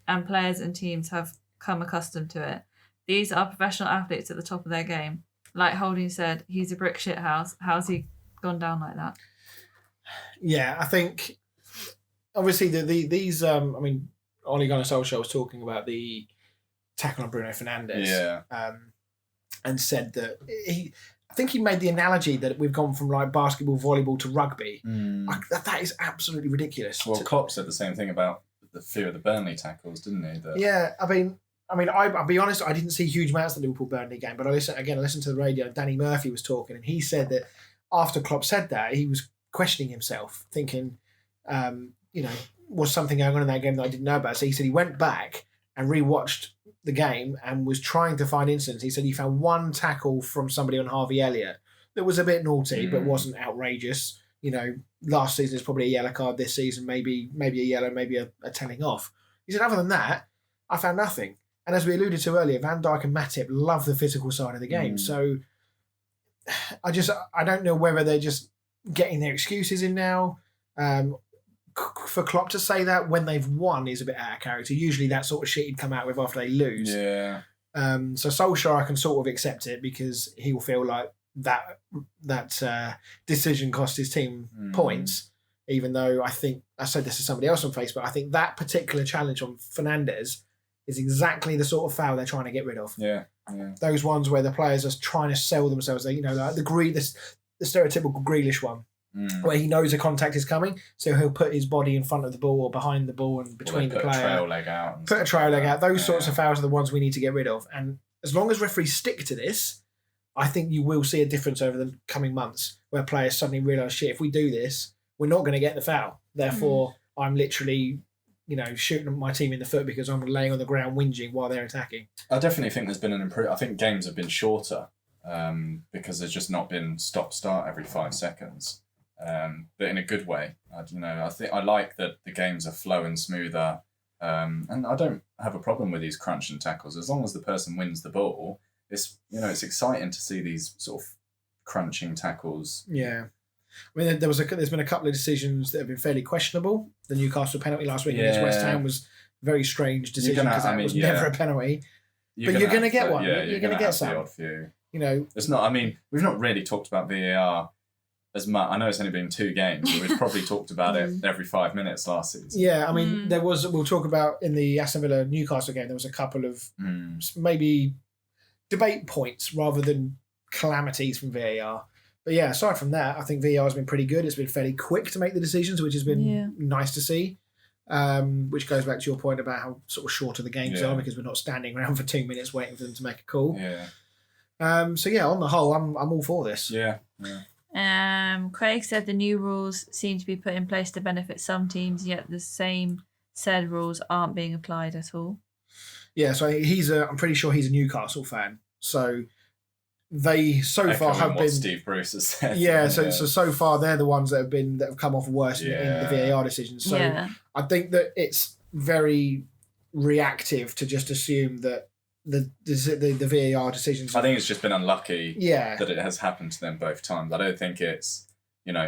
and players and teams have come accustomed to it. These are professional athletes at the top of their game. Like Holding said, he's a brick shit house. How's he gone down like that? Yeah, I think obviously these Ole Gunnar Solskjaer was talking about the tackle on Bruno Fernandes, and said that I think he made the analogy that we've gone from like basketball, volleyball to rugby. That is absolutely ridiculous. Well, Klopp said the same thing about the fear of the Burnley tackles, didn't he? Yeah, I'll be honest, I didn't see huge amounts of the Liverpool-Burnley game, but I listened to the radio. Danny Murphy was talking, and he said that after Klopp said that, he was questioning himself, thinking, was something going on in that game that I didn't know about? So he said he went back and rewatched the game and was trying to find incidents. He said he found one tackle from somebody on Harvey Elliott that was a bit naughty, but wasn't outrageous. Last season is probably a yellow card. This season, maybe a yellow, maybe a telling off. He said, other than that, I found nothing. And as we alluded to earlier, Van Dijk and Matip love the physical side of the game. So I don't know whether they're just getting their excuses in now. For Klopp to say that when they've won is a bit out of character. Usually that sort of shit he'd come out with after they lose. Yeah. So Solskjaer, I can sort of accept it because he will feel like that decision cost his team points. Even though I think, I said this to somebody else on Facebook, I think that particular challenge on Fernandes is exactly the sort of foul they're trying to get rid of. Yeah. Those ones where the players are trying to sell themselves, like the stereotypical Grealish one, where he knows a contact is coming, so he'll put his body in front of the ball or behind the ball and between the player. Put a trail leg out. Put a trail leg out. Those sorts of fouls are the ones we need to get rid of. And as long as referees stick to this, I think you will see a difference over the coming months where players suddenly realise, shit, if we do this, we're not going to get the foul. Therefore, I'm literally, shooting my team in the foot because I'm laying on the ground whinging while they're attacking. I definitely think there's been an improvement. I think games have been shorter because there's just not been stop-start every 5 seconds. But in a good way. I think I like that the games are flowing smoother. And I don't have a problem with these crunching tackles as long as the person wins the ball. It's exciting to see these sort of crunching tackles. Yeah. I mean, there's been a couple of decisions that have been fairly questionable. The Newcastle penalty last week against West Ham was a very strange decision because that was never a penalty. But you're going to get one. You're going to get some. It's not. I mean, we've not really talked about VAR as much. I know it's only been 2 games, but we've probably talked about it every 5 minutes last season. Yeah, I mean, there was. We'll talk about in the Aston Villa Newcastle game. There was a couple of maybe debate points rather than calamities from VAR. But yeah, aside from that, I think VAR has been pretty good. It's been fairly quick to make the decisions, which has been nice to see. Which goes back to your point about how sort of shorter the games are because we're not standing around for 2 minutes waiting for them to make a call. Yeah. So yeah, on the whole, I'm all for this. Yeah. Craig said the new rules seem to be put in place to benefit some teams, yet the same said rules aren't being applied at all. Yeah, so I'm pretty sure he's a Newcastle fan. So they far have been Steve Bruce has said. Yeah, so far they're the ones that have come off worse in the VAR decisions. So I think that it's very reactive to just assume that the VAR decisions. I think it's just been unlucky that it has happened to them both times. I don't think it's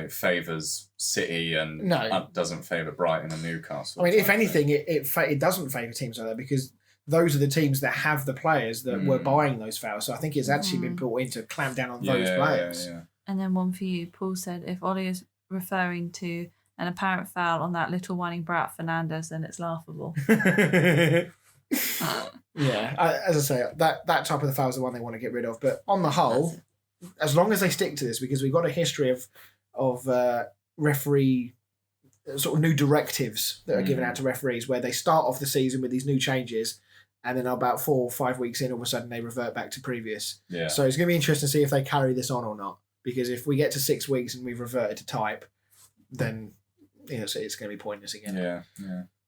favours City and doesn't favour Brighton and Newcastle. I mean, if anything, it doesn't favour teams like that because those are the teams that have the players that were buying those fouls. So I think it's actually been brought in to clamp down on those players. Yeah. And then one for you, Paul said, if Ollie is referring to an apparent foul on that little whining brat Fernandes, then it's laughable. As I say, that type of the foul is the one they want to get rid of. But on the whole, as long as they stick to this, because we've got a history of referee sort of new directives that are given out to referees where they start off the season with these new changes and then about 4 or 5 weeks in, all of a sudden they revert back to previous. Yeah. So it's going to be interesting to see if they carry this on or not. Because if we get to 6 weeks and we've reverted to type, then it's going to be pointless again.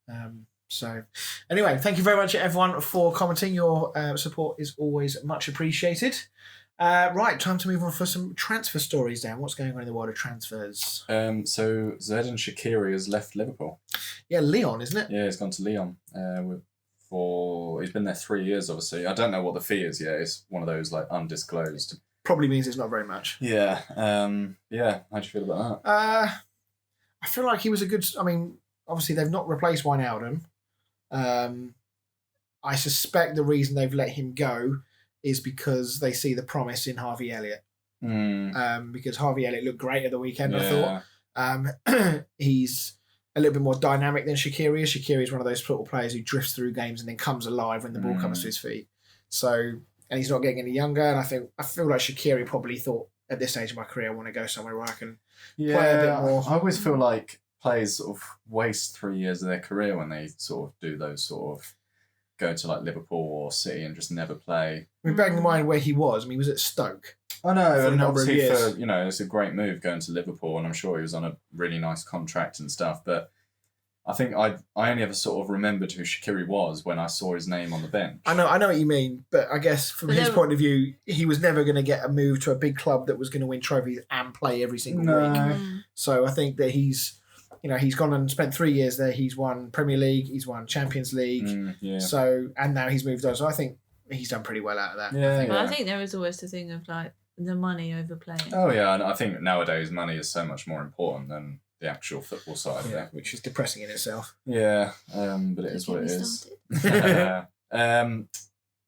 Yeah. So anyway, thank you very much everyone for commenting. Your support is always much appreciated. Right, time to move on for some transfer stories, Dan. What's going on in the world of transfers? So Xherdan Shaqiri has left Liverpool. Yeah, Lyon, isn't it? Yeah, he's gone to Lyon. He's been there 3 years, obviously. I don't know what the fee is yet. It's one of those undisclosed. Probably means it's not very much. Yeah. How do you feel about that? I feel like he was a good... I mean, obviously they've not replaced Wijnaldum. I suspect the reason they've let him go is because they see the promise in Harvey Elliott. Because Harvey Elliott looked great at the weekend, I thought. He's a little bit more dynamic than Shaqiri is. Shaqiri is one of those sort of players who drifts through games and then comes alive when the ball comes to his feet. So, and he's not getting any younger. And I feel like Shaqiri probably thought at this stage of my career, I want to go somewhere where I can play a bit more. I always feel like players sort of waste 3 years of their career when they sort of do those sort of go to Liverpool or City and just never play. I mean, bearing in mind where he was, he was at Stoke. I know, for a number of years. It's a great move going to Liverpool, and I'm sure he was on a really nice contract and stuff. But I think I only ever sort of remembered who Shaqiri was when I saw his name on the bench. I know what you mean, but I guess from his point of view, he was never going to get a move to a big club that was going to win trophies and play every single week. So I think that he's gone and spent 3 years there. He's won Premier League, he's won Champions League. So and now he's moved on. So I think he's done pretty well out of that. I think there is always the thing of the money over playing. Oh yeah, and I think nowadays money is so much more important than the actual football side of it. Which is depressing in itself. Yeah, but it is what it is.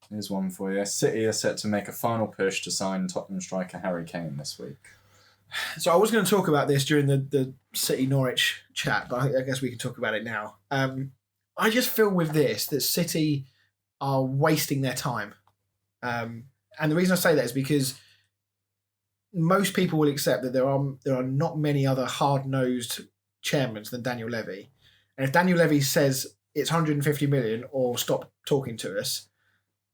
Here's one for you. City are set to make a final push to sign Tottenham striker Harry Kane this week. So I was going to talk about this during the City Norwich chat, but I guess we can talk about it now. I just feel with this that City are wasting their time. And the reason I say that is because most people will accept that there are not many other hard-nosed chairmen than Daniel Levy. And if Daniel Levy says it's 150 million or stop talking to us,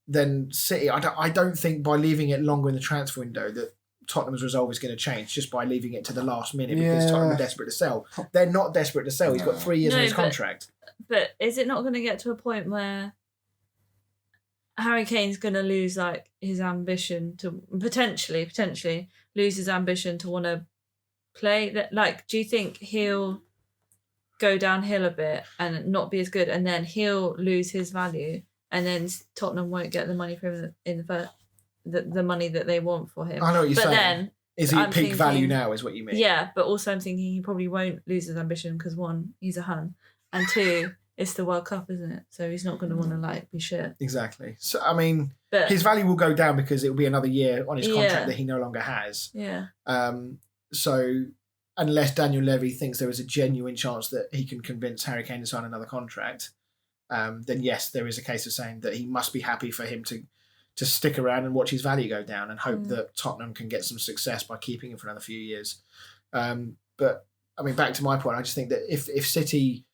then City, I don't think by leaving it longer in the transfer window that Tottenham's resolve is going to change just by leaving it to the last minute because Tottenham are desperate to sell. They're not desperate to sell. He's got 3 years on his contract. But is it not going to get to a point where Harry Kane's going to lose like his ambition to potentially lose his ambition to want to play? Like, do you think he'll go downhill a bit and not be as good, and then he'll lose his value, and then Tottenham won't get the money for him in the first? The money that they want for him. I know what you're saying. But then is he at peak value now? Is what you mean? Yeah, but also I'm thinking he probably won't lose his ambition because 1, he's a Hun, and 2, it's the World Cup, isn't it? So he's not going to want to like be shit. Exactly. So I mean, but his value will go down because it will be another year on his contract that he no longer has. Yeah. So unless Daniel Levy thinks there is a genuine chance that he can convince Harry Kane to sign another contract, then yes, there is a case of saying that he must be happy for him to stick around and watch his value go down and hope that Tottenham can get some success by keeping him for another few years. But I mean, back to my point, I just think that if City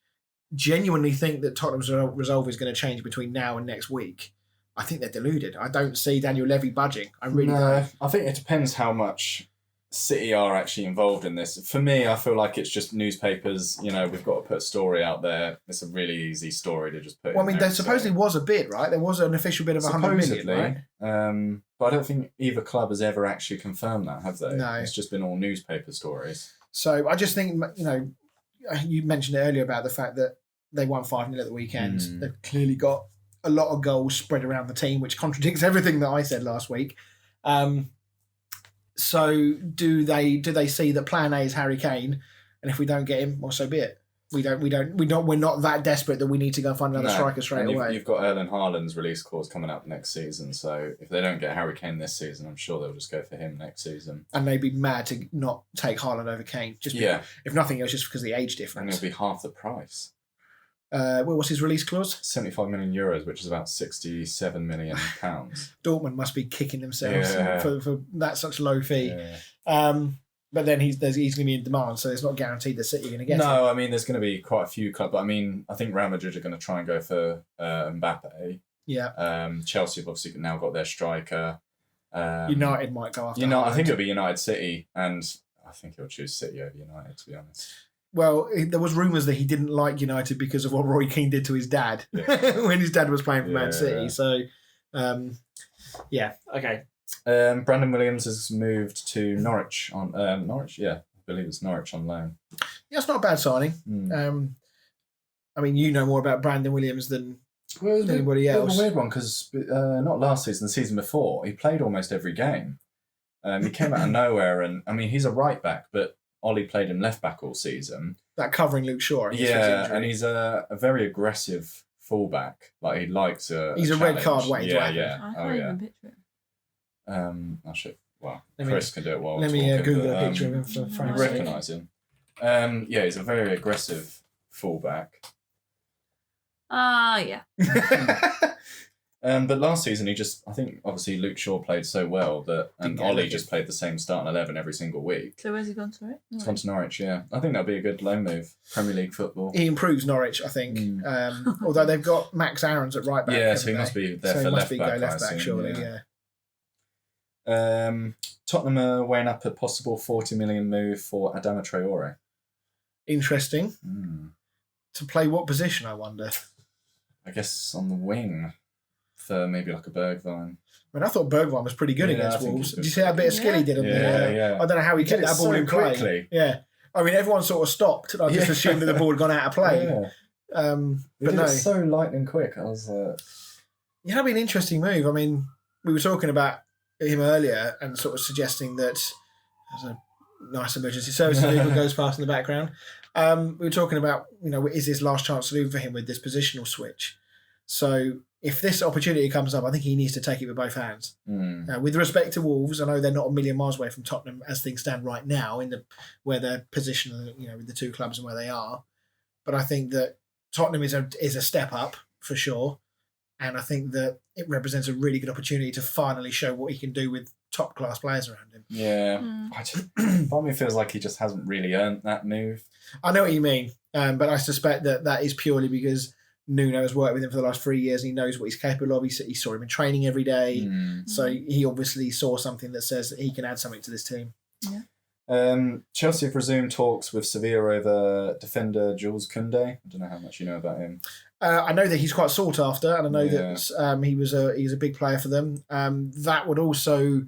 genuinely think that Tottenham's resolve is going to change between now and next week, I think they're deluded. I don't see Daniel Levy budging. I really don't. I think it depends how much City are actually involved in this. For me, I feel like it's just newspapers. We've got to put a story out there. It's a really easy story to just put. Well, I mean, there supposedly was a bid, right? There was an official bid of 100 million, right? But I don't think either club has ever actually confirmed that, have they? No, it's just been all newspaper stories. So I just think you mentioned it earlier about the fact that they won 5-0 at the weekend. They've clearly got a lot of goals spread around the team, which contradicts everything that I said last week. So do they see that plan A is Harry Kane, and if we don't get him, well, so be it. We're not that desperate that we need to go find another striker straight away. You've got Erling Haaland's release clause coming up next season, so if they don't get Harry Kane this season, I'm sure they'll just go for him next season. And they'd be mad to not take Haaland over Kane. If nothing else, just because of the age difference. And it'll be half the price. What's his release clause? 75 million euros, which is about 67 million pounds. Dortmund must be kicking themselves for that such low fee. Yeah. But then he's going to be in demand, so it's not guaranteed that City are going to get him. No, I mean, there's going to be quite a few clubs. But I mean, I think Real Madrid are going to try and go for Mbappe. Yeah. Chelsea have obviously now got their striker. United might go after I think it'll be United City, and I think he'll choose City over United, to be honest. Well, there was rumours that he didn't like United because of what Roy Keane did to his dad when his dad was playing for Man City. Yeah. So, okay. Brandon Williams has moved to Norwich on Norwich. Yeah, I believe it's Norwich on loan. Yeah, it's not a bad signing. I mean, you know more about Brandon Williams than anybody else. It's a weird one because not last season, the season before, he played almost every game. He came out of nowhere, and I mean, he's a right back, but Ollie played him left back all season. That covering Luke Shaw. Yeah, and he's a very aggressive fullback. Like, he likes he's a red card waiting to happen. Yeah. I can't even picture it. I should. Well, Chris can do it while let we're me talking, Google a picture of him for Fran. You recognise him? Yeah, he's a very aggressive fullback. Yeah. But last season, I think obviously Luke Shaw played so well that, and Ollie just played the same starting 11 every single week. So where's he gone to? He's gone to Norwich, yeah. I think that'd be a good loan move. Premier League football. He improves Norwich, I think. Although they've got Max Aarons at right back. Yeah, so he must be there for left back. Surely, Tottenham are weighing up a possible 40 million move for Adama Traore. Interesting. To play what position, I wonder? I guess on the wing. For maybe like a Bergwijn. I mean, I thought Bergwijn was pretty good against Wolves. Did you see that bit of skill he did on I don't know how he kept that ball in play. Quickly. Yeah. I mean, everyone sort of stopped. And I just assumed that the ball had gone out of play. Yeah. But no. It's so lightning quick. I was that'd be an interesting move. I mean, we were talking about him earlier and sort of suggesting that there's a nice emergency services vehicle goes past in the background. We were talking about, is this last chance saloon for him with this positional switch? So if this opportunity comes up, I think he needs to take it with both hands. With respect to Wolves, I know they're not a million miles away from Tottenham as things stand right now where they're positioned, with the two clubs and where they are. But I think that Tottenham is a step up for sure. And I think that it represents a really good opportunity to finally show what he can do with top-class players around him. Yeah. Part of me feels like he just hasn't really earned that move. I know what you mean, but I suspect that is purely because Nuno has worked with him for the last 3 years and he knows what he's capable of. He saw him in training every day. So he obviously saw something that says that he can add something to this team. Yeah. Chelsea have resumed talks with Sevilla over defender Jules Koundé. I don't know how much you know about him. I know that he's quite sought after, and I know that he's a big player for them. That would also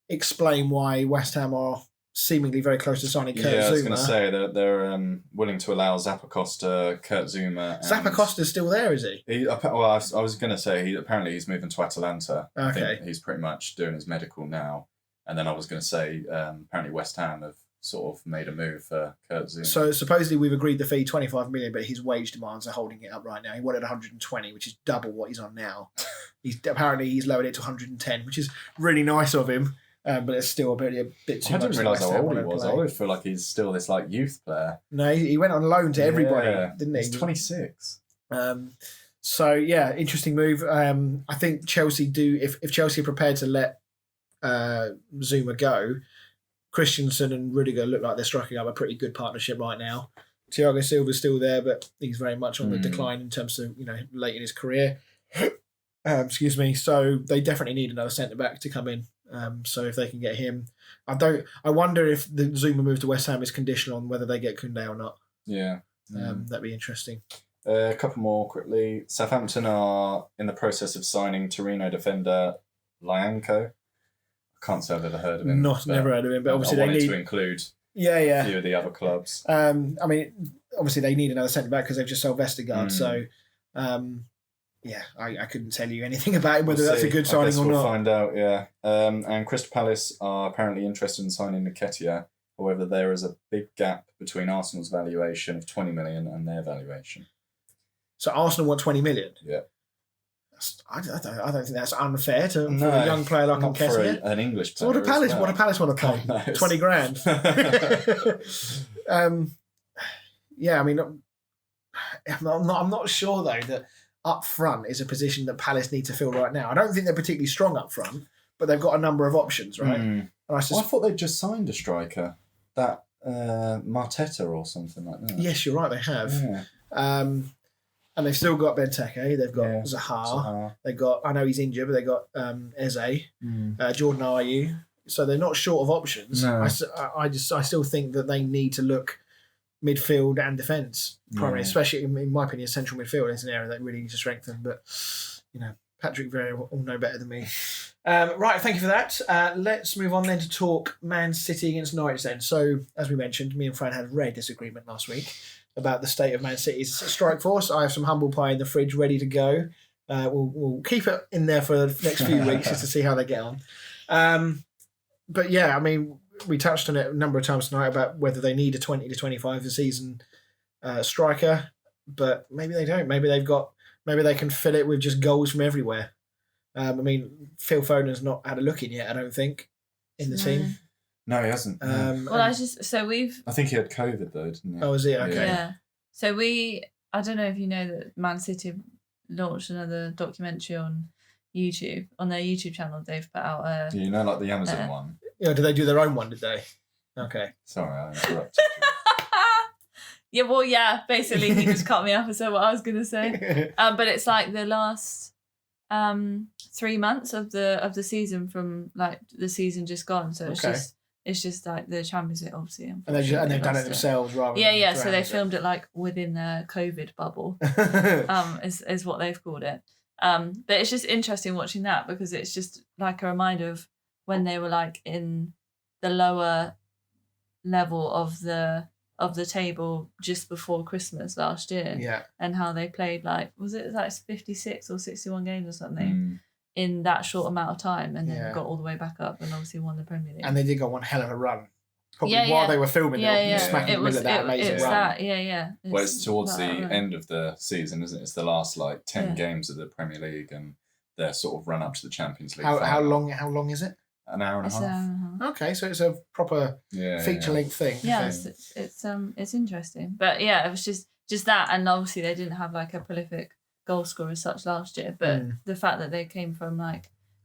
explain why West Ham are seemingly very close to signing Kurt Zouma. Yeah, I was going to say that they're willing to allow Zappacosta, Kurt Zouma. Zappacosta's still there, is he? I was going to say apparently he's moving to Atalanta. Okay. I think he's pretty much doing his medical now. And then I was going to say apparently West Ham have sort of made a move for Kurt Zouma. So supposedly we've agreed the fee 25 million, but his wage demands are holding it up right now. He wanted 120, which is double what he's on now. He's lowered it to 110, which is really nice of him. But it's still a bit too much. I didn't realise how old he was. I always feel like he's still this youth player. No, he went on loan to everybody, didn't he? He's 26. So yeah, interesting move. I think Chelsea do if Chelsea are prepared to let Zouma go, Christensen and Rudiger look like they're striking up a pretty good partnership right now. Thiago Silva's still there, but he's very much on the decline in terms of late in his career. Excuse me. So they definitely need another centre back to come in. So if they can get him, I wonder if the Zouma move to West Ham is conditional on whether they get Koundé or not. Yeah. That'd be interesting. A couple more quickly. Southampton are in the process of signing Torino defender Lyanco. I can't say I've ever heard of him. Never heard of him, but obviously I they need to include a few of the other clubs. I mean, obviously they need another centre back because they've just sold Vestergaard. So, I couldn't tell you anything about him, whether that's a good signing or not. We'll find out, yeah. And Crystal Palace are apparently interested in signing Nketiah. However, there is a big gap between Arsenal's valuation of 20 million and their valuation. So Arsenal want 20 million? Yeah. I don't think that's unfair for a young player like Nketiah. An English player. So what do Palace want to pay? 20 grand. Yeah, I mean, I'm not sure though that up front is a position that Palace need to fill right now. I don't think they're particularly strong up front, but they've got a number of options, right? And I thought they'd just signed a striker, that Marteta or something like that. Yes, you're right. They have. Yeah. And they've still got Benteke. They've got Zaha. They've got, I know he's injured, but they've got Eze, Jordan Ayew. So they're not short of options. No. I still think that they need to look midfield and defence, primarily, especially in my opinion, central midfield is an area that really needs to strengthen. But Patrick Vieira will know better than me. Right, thank you for that. Let's move on then to talk Man City against Norwich then. So, as we mentioned, me and Fran had a rare disagreement last week about the state of Man City's strike force. I have some humble pie in the fridge ready to go. We'll keep it in there for the next few weeks just to see how they get on. But yeah, I mean, we touched on it a number of times tonight about whether they need a 20 to 25 a season striker, but maybe they don't. Maybe they can fill it with just goals from everywhere. I mean, Phil Foden's not had a look in yet, I don't think, in the team. No, he hasn't. I think he had COVID though, didn't he? Oh, is it? Okay. Yeah. So I don't know if you know that Man City launched another documentary on YouTube. On their YouTube channel, they've put out a... Do you know, like the Amazon one? Yeah, did they do their own one, did they? Okay. Sorry, I interrupted you. Basically he just cut me off and said what I was going to say. But it's like the last 3 months of the season from like the season just gone. So it's just like the Champions League, obviously. And they've done it themselves rather than... Yeah, so they filmed it like within their COVID bubble, is what they've called it. But it's just interesting watching that because it's just like a reminder of when they were like in the lower level of the table just before Christmas last year. Yeah. And how they played was it 56 or 61 games or something in that short amount of time, and then got all the way back up, and obviously won the Premier League. And they did go one hell of a run. Probably while they were filming, they were smacking in the middle of that amazing run. Well, it's towards the end of the season, isn't it? It's the last 10 games of the Premier League and their sort of run up to the Champions League. How long is it? An hour and a half. Okay, so it's a proper feature-length thing. Yeah, it's interesting. But yeah, it was just that, and obviously they didn't have a prolific goal scorer as such last year, but the fact that they came from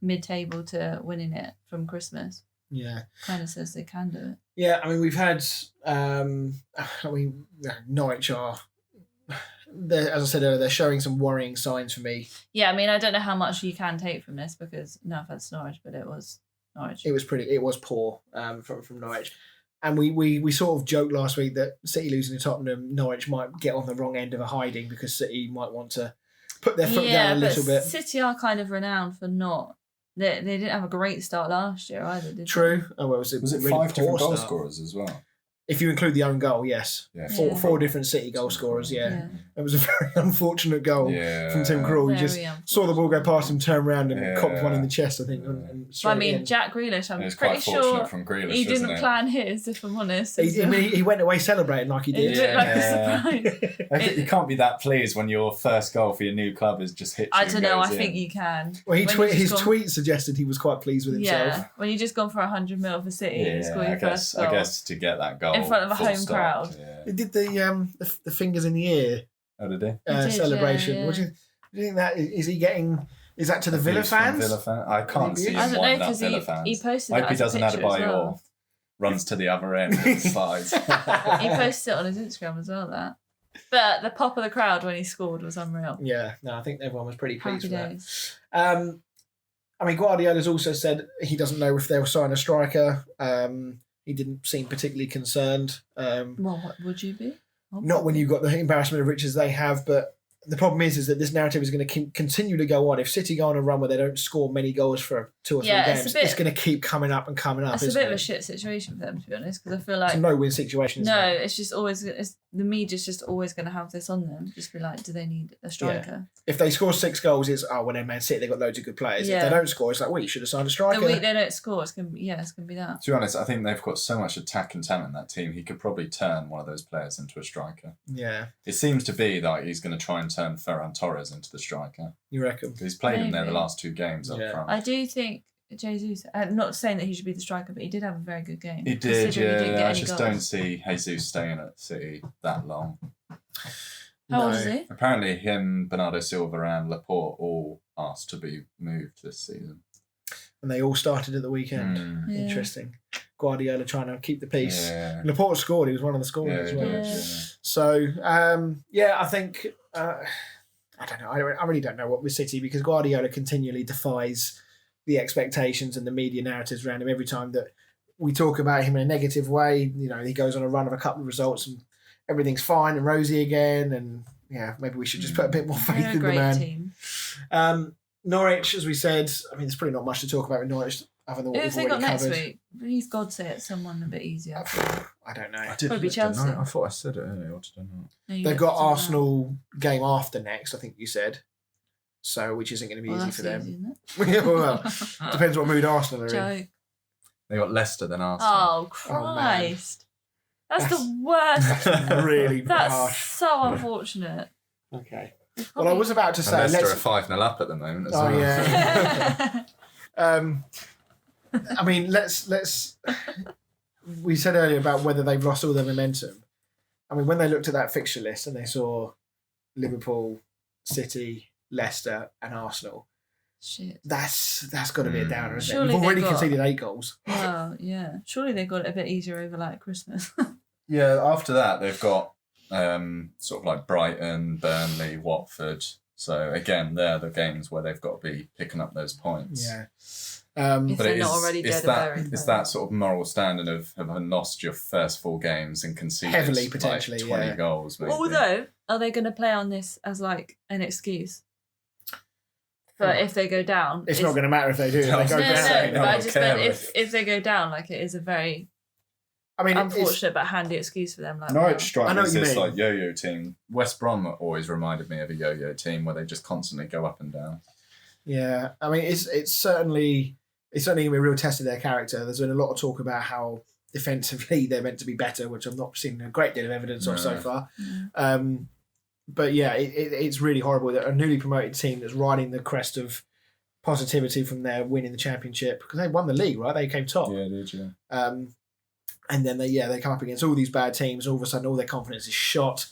mid-table to winning it from Christmas kind of says they can do it. Yeah, I mean, we've had Norwich are, as I said earlier, they're showing some worrying signs for me. Yeah, I mean, I don't know how much you can take from this because no offense to Norwich, but it was Norwich. It was poor from Norwich. And we sort of joked last week that City losing to Tottenham, Norwich might get on the wrong end of a hiding because City might want to put their foot down a little bit. City are kind of renowned for not. They didn't have a great start last year either, did they? True. Oh, well, was it really 5 different goal scorers as well? If you include the own goal, yes. Yeah. Four different City goal scorers, yeah. It was a very unfortunate goal from Tim Krul. He just saw the ball go past him, turned around and copped one in the chest, I think. And Jack Grealish, I'm pretty sure from Grealish, he didn't plan his, if I'm honest. He went away celebrating like he did. It looked like a surprise. You can't be that pleased when your first goal for your new club is just hit you. I don't know, I think you can. Well, his tweet suggested he was quite pleased with himself. Yeah, when you just gone for 100 mil for City and score your first goal. I guess to get that goal in front of a home crowd. He did the fingers in the ear. Oh, did he? Celebration. Yeah. What do you think that is? He getting? Is that to the Villa fans? I can't see him wanting that Villa fans. He posted. I hope he doesn't have to buy your runs to the other end and slides. He posted it on his Instagram as well. But the pop of the crowd when he scored was unreal. Yeah, no, I think everyone was pretty pleased with days. that. I mean, Guardiola's also said he doesn't know if they'll sign a striker. He didn't seem particularly concerned. Well, what would you be? Not when you've got the embarrassment of riches they have, but the problem is that this narrative is going to continue to go on. If City go on a run where they don't score many goals for 2 or 3 games, it's going to keep coming up and coming up. It's a bit of a shit situation for them, to be honest, because I feel like it's a no-win situation. It's just always the media's just always going to have this on them. Just be like, do they need a striker? Yeah. If they score 6 goals, it's they're Man City. They've got loads of good players. Yeah. If they don't score, it's like, well, you should have signed a striker. The week they don't score, it's gonna be that. To be honest, I think they've got so much attack and talent in that team. He could probably turn one of those players into a striker. Yeah, it seems to be that he's going to try and turn Ferran Torres into the striker. You reckon? He's played him there the last 2 games up front. I do think Jesus, I'm not saying that he should be the striker, but he did have a very good game. He did, yeah. I just don't see Jesus staying at City that long. How old is he? Apparently him, Bernardo Silva and Laporte all asked to be moved this season. And they all started at the weekend. Yeah. Interesting. Guardiola trying to keep the peace. Yeah. Laporte scored. He was one of the scorers as well. Yeah. So, I think... I don't know. I really don't know what with City, because Guardiola continually defies the expectations and the media narratives around him. Every time that we talk about him in a negative way, he goes on a run of a couple of results and everything's fine and rosy again. And maybe we should just put a bit more faith in the man. Team. Norwich, as we said, I mean, there's pretty not much to talk about with Norwich other than what we've already covered. Next week? Please God say it's someone a bit easier. I don't know. Probably Chelsea. I thought I said it earlier. What did I know? They've got Arsenal game after next, I think you said. So, which isn't going to be easy for them. Easy, well, depends what mood Arsenal are in. They got Leicester then Arsenal. Oh, Christ. That's the worst. Really That's harsh. So unfortunate. Okay. Well, I was about to say... Leicester are 5-0 up at the moment. Yeah. I mean, let's... We said earlier about whether they've lost all their momentum. I mean, when they looked at that fixture list and they saw Liverpool, City, Leicester and Arsenal, shit, that's got to be a downer, isn't Surely it? We've already conceded 8 goals. Well, yeah. Surely they got it a bit easier over Christmas. Yeah, after that they've got sort of like Brighton, Burnley, Watford. So again, they're the games where they've got to be picking up those points. Yeah. If they're not already dead and buried. It's that sort of moral standard of having lost your first 4 games and conceded heavily, potentially, 20 goals. Maybe. Although, are they going to play on this as an excuse? But if they go down, it's not going to matter if they do. No, but I just meant if they go down, it is a very unfortunate but handy excuse for them. Norwich strike is this yo-yo team. West Brom always reminded me of a yo-yo team where they just constantly go up and down. Yeah, I mean, it's certainly going to be a real test of their character. There's been a lot of talk about how defensively they're meant to be better, which I've not seen a great deal of evidence of so far. But yeah, it's really horrible that a newly promoted team that's riding the crest of positivity from their win in the championship, because they won the league, right? They came top. Yeah, did you? And then they come up against all these bad teams. All of a sudden, all their confidence is shot,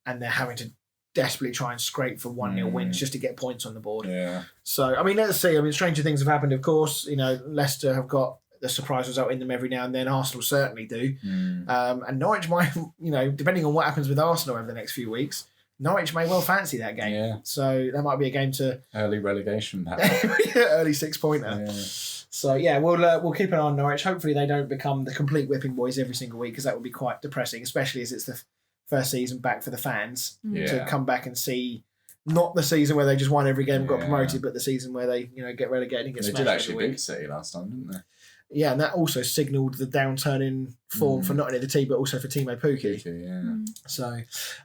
and they're having to desperately try and scrape for 1-0 wins just to get points on the board. Yeah. So, I mean, let's see. I mean, stranger things have happened, of course. You know, Leicester have got the surprise result in them every now and then. Arsenal certainly do. And Norwich might, you know, depending on what happens with Arsenal over the next few weeks, Norwich may well fancy that game. Yeah. So that might be a game to... Early relegation battle. Early 6-pointer. Yeah. So, yeah, we'll keep an eye on Norwich. Hopefully they don't become the complete whipping boys every single week, because that would be quite depressing, especially as it's the first season back for the fans to come back and see not the season where they just won every game and got promoted, but the season where they, you know, get relegated and get smashed. They did actually beat City last time, didn't they? Yeah, and that also signalled the downturn in form for not only the team but also for Timo Pukki. So,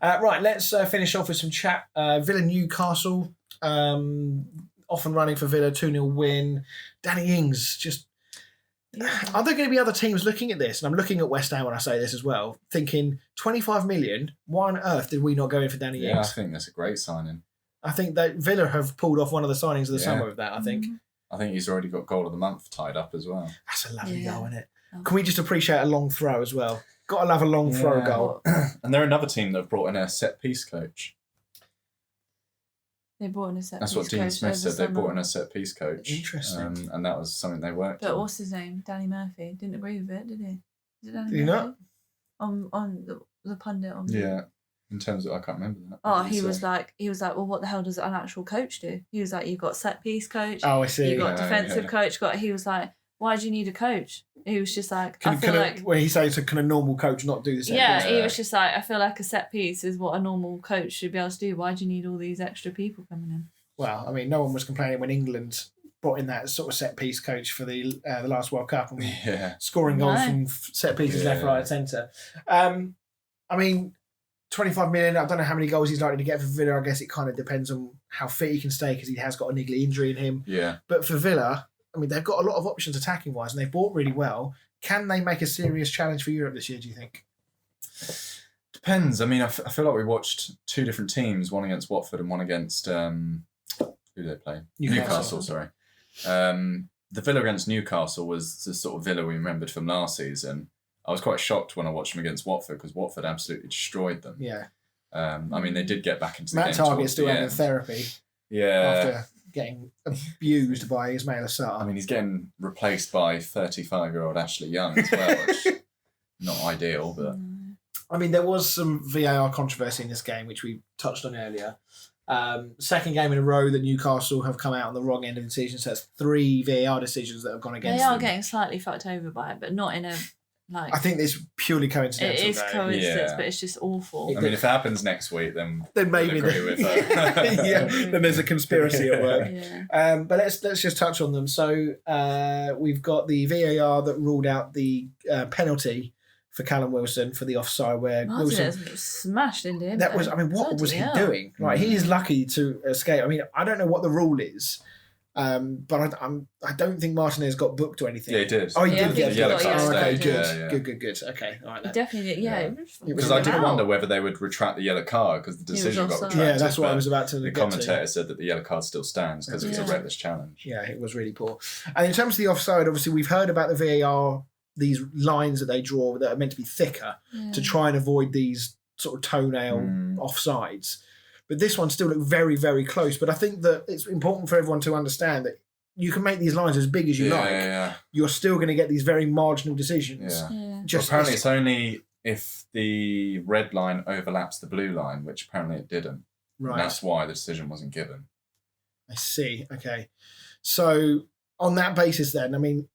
right, let's finish off with some chat. Villa Newcastle, off and running for Villa, 2-0 win. Danny Ings, just... Are there going to be other teams looking at this? And I'm looking at West Ham when I say this as well, thinking 25 million, why on earth did we not go in for Danny Ings? Yeah, I think that's a great signing. I think that Villa have pulled off one of the signings of the summer with that, I think. I think he's already got goal of the month tied up as well. That's a lovely goal, isn't it? Can we just appreciate a long throw as well? Got to love a long throw goal. And they're another team that have brought in a set-piece coach. They brought in a set-piece coach. That's what Dean Smith said. They brought in a set-piece coach. Interesting. And that was something they worked on. But what's his name? Danny Murphy. Didn't agree with it, did he? Is it Danny Did he Murphy? not? On the pundit on... Yeah. In terms of, I can't remember that. Oh, he was like, well, what the hell does an actual coach do? He was like, you've got set piece coach. Oh, I see. You've got defensive coach. He was like, why do you need a coach? He was just like, when he says, can a normal coach not do this? Yeah, he was just like, I feel like a set piece is what a normal coach should be able to do. Why do you need all these extra people coming in? Well, I mean, no one was complaining when England brought in that sort of set piece coach for the last World Cup and scoring goals from set pieces left, right, and centre. I mean, 25 million, I don't know how many goals he's likely to get for Villa. I guess it kind of depends on how fit he can stay, because he has got a niggly injury in him. Yeah. But for Villa, I mean, they've got a lot of options attacking-wise, and they've bought really well. Can they make a serious challenge for Europe this year, do you think? Depends. I mean, I feel like we watched two different teams, one against Watford and one against... who did they play? Newcastle, sorry. The Villa against Newcastle was the sort of Villa we remembered from last season. I was quite shocked when I watched them against Watford, because Watford absolutely destroyed them. Yeah. I mean, they did get back into the Matt game. Targett's still having therapy. Yeah. After getting abused by Ismail Assar. I mean, he's getting replaced by 35-year-old Ashley Young as well, which not ideal, but... I mean, there was some VAR controversy in this game, which we touched on earlier. Second game in a row that Newcastle have come out on the wrong end of the decision, so that's 3 VAR decisions that have gone against them. They are getting slightly fucked over by it, but not in a... I think it's purely coincidental. It is coincidence, but it's just awful. I mean, if it happens next week, then maybe we'll agree with that. then there's a conspiracy at work. But let's just touch on them. So we've got the VAR that ruled out the penalty for Callum Wilson for the offside, where Wilson smashed into him. That was, I mean, what was he doing? Right, he is lucky to escape. I mean, I don't know what the rule is. But I don't think Martinez got booked or anything. Yeah, he did. Oh, he did get yellow card. Oh, okay, good. Yeah. Good. Okay, all right. He definitely did. Yeah, because I did wonder whether they would retract the yellow card, because the decision got retracted. Yeah, that's what I was about to. The commentator said that the yellow card still stands because it was a reckless challenge. Yeah, it was really poor. And in terms of the offside, obviously we've heard about the VAR, these lines that they draw that are meant to be thicker to try and avoid these sort of toenail offsides. But this one still looked very, very close. But I think that it's important for everyone to understand that you can make these lines as big as you like. Yeah. You're still going to get these very marginal decisions. Yeah. Apparently it's only if the red line overlaps the blue line, which apparently it didn't. Right. And that's why the decision wasn't given. I see. Okay. So on that basis then, I mean,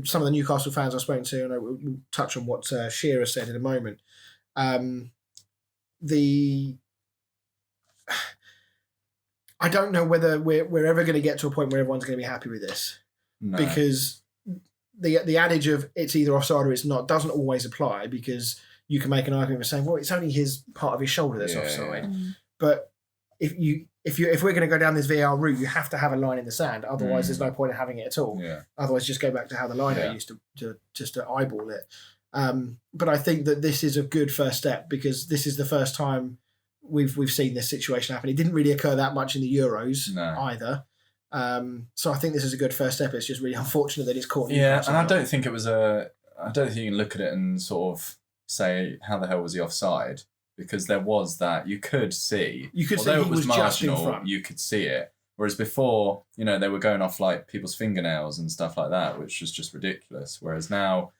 some of the Newcastle fans I've spoken to, and we'll touch on what Shearer said in a moment. I don't know whether we're ever going to get to a point where everyone's going to be happy with this, because the adage of it's either offside or it's not doesn't always apply, because you can make an argument for saying, well, it's only his part of his shoulder that's offside. But if if we're going to go down this VAR route, you have to have a line in the sand. Otherwise, there's no point in having it at all. Yeah. Otherwise, just go back to how the liner used to just to eyeball it. But I think that this is a good first step because this is the first time we've seen this situation happen. It didn't really occur that much in the Euros either. So I think this is a good first step. It's just really unfortunate that it's caught. And I don't think it was I don't think you can look at it and sort of say how the hell was he offside, because there was that you could see. Although it was marginal, you could see it. Whereas before, they were going off like people's fingernails and stuff like that, which was just ridiculous. Whereas now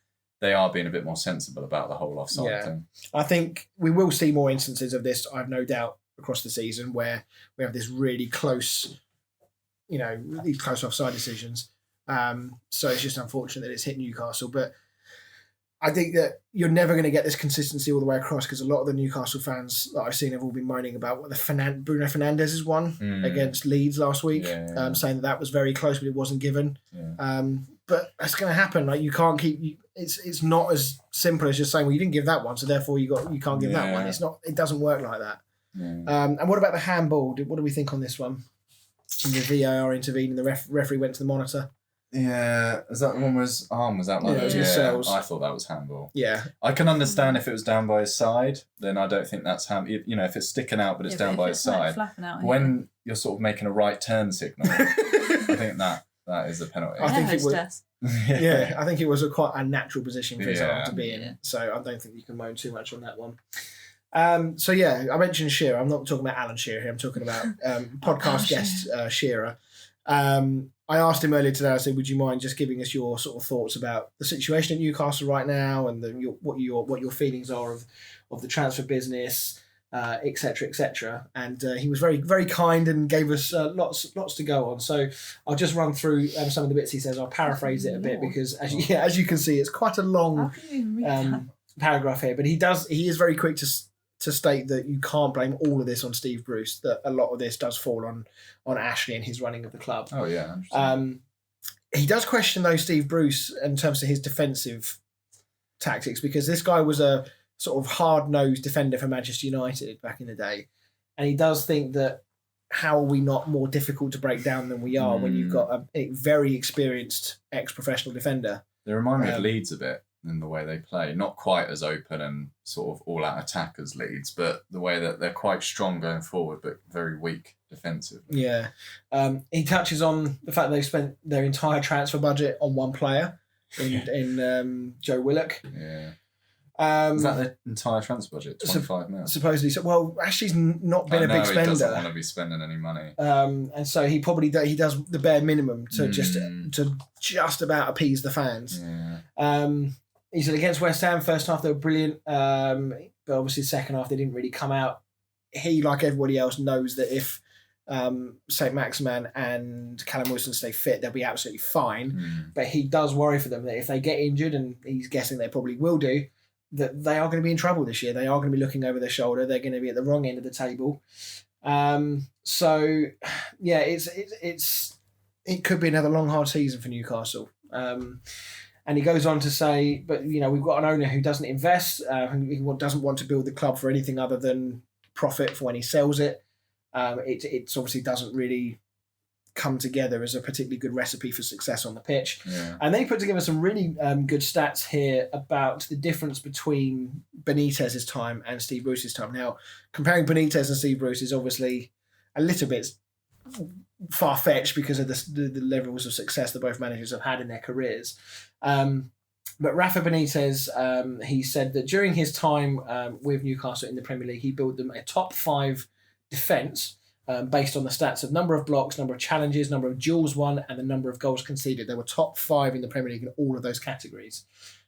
they are being a bit more sensible about the whole offside thing. I think we will see more instances of this, I have no doubt, across the season where we have this really close, these close offside decisions. So it's just unfortunate that it's hit Newcastle. But I think that you're never going to get this consistency all the way across because a lot of the Newcastle fans that I've seen have all been moaning about what Bruno Fernandes's one against Leeds last week, saying that was very close, but it wasn't given. Yeah. But that's going to happen. Like you can't keep. It's not as simple as just saying, well, you didn't give that one, so therefore you can't give that one. It's not. It doesn't work like that. Yeah. And what about the handball? What do we think on this one? And the VAR intervened, and the referee went to the monitor. Yeah, is that the one where his arm was out like that? Yeah, I thought that was handball. Yeah. I can understand if it was down by his side, then I don't think that's handball. If it's sticking out but it's down by his side. When you're sort of making a right turn signal, I think that is a penalty. I think it was. I think it was quite a natural position for his arm to be in. So I don't think you can moan too much on that one. I mentioned Shearer. I'm not talking about Alan Shearer here. I'm talking about podcast guest Shearer. I asked him earlier today, I said, would you mind just giving us your sort of thoughts about the situation at Newcastle right now and what your feelings are of the transfer business, et cetera, et cetera. And he was very, very kind and gave us lots to go on. So I'll just run through some of the bits he says. I'll paraphrase it a bit because, as you can see, it's quite a long paragraph here. But he is very quick to state that you can't blame all of this on Steve Bruce, that a lot of this does fall on Ashley and his running of the club. Oh, yeah. He does question, though, Steve Bruce in terms of his defensive tactics, because this guy was a sort of hard-nosed defender for Manchester United back in the day. And he does think that how are we not more difficult to break down than we are when you've got a very experienced ex-professional defender. They remind me of Leeds a bit in the way they play. Not quite as open and sort of all-out attack as Leeds, but the way that they're quite strong going forward, but very weak defensively. Yeah. He touches on the fact that they spent their entire transfer budget on one player in Joe Willock. Yeah. Is that the entire transfer budget? 25 mil? Supposedly. So, well, Ashley's not been a big spender. He doesn't want to be spending any money. And so he probably does the bare minimum to just about appease the fans. Yeah. He said against West Ham, first half they were brilliant, but obviously second half they didn't really come out. He, like everybody else, knows that if St. Maximin and Callum Wilson stay fit, they'll be absolutely fine. But he does worry for them that if they get injured, and he's guessing they probably will do, that they are going to be in trouble this year. They are going to be looking over their shoulder. They're going to be at the wrong end of the table. So, yeah, it could be another long, hard season for Newcastle. And he goes on to say, but, we've got an owner who doesn't invest, who doesn't want to build the club for anything other than profit for when he sells it. It obviously doesn't really come together as a particularly good recipe for success on the pitch. Yeah. And then he put together some really good stats here about the difference between Benitez's time and Steve Bruce's time. Now, comparing Benitez and Steve Bruce is obviously a little bit far-fetched because of the levels of success that both managers have had in their careers. But Rafa Benitez, he said that during his time with Newcastle in the Premier League, he built them a top 5 defence based on the stats of number of blocks, number of challenges, number of duels won, and the number of goals conceded. They were top 5 in the Premier League in all of those categories.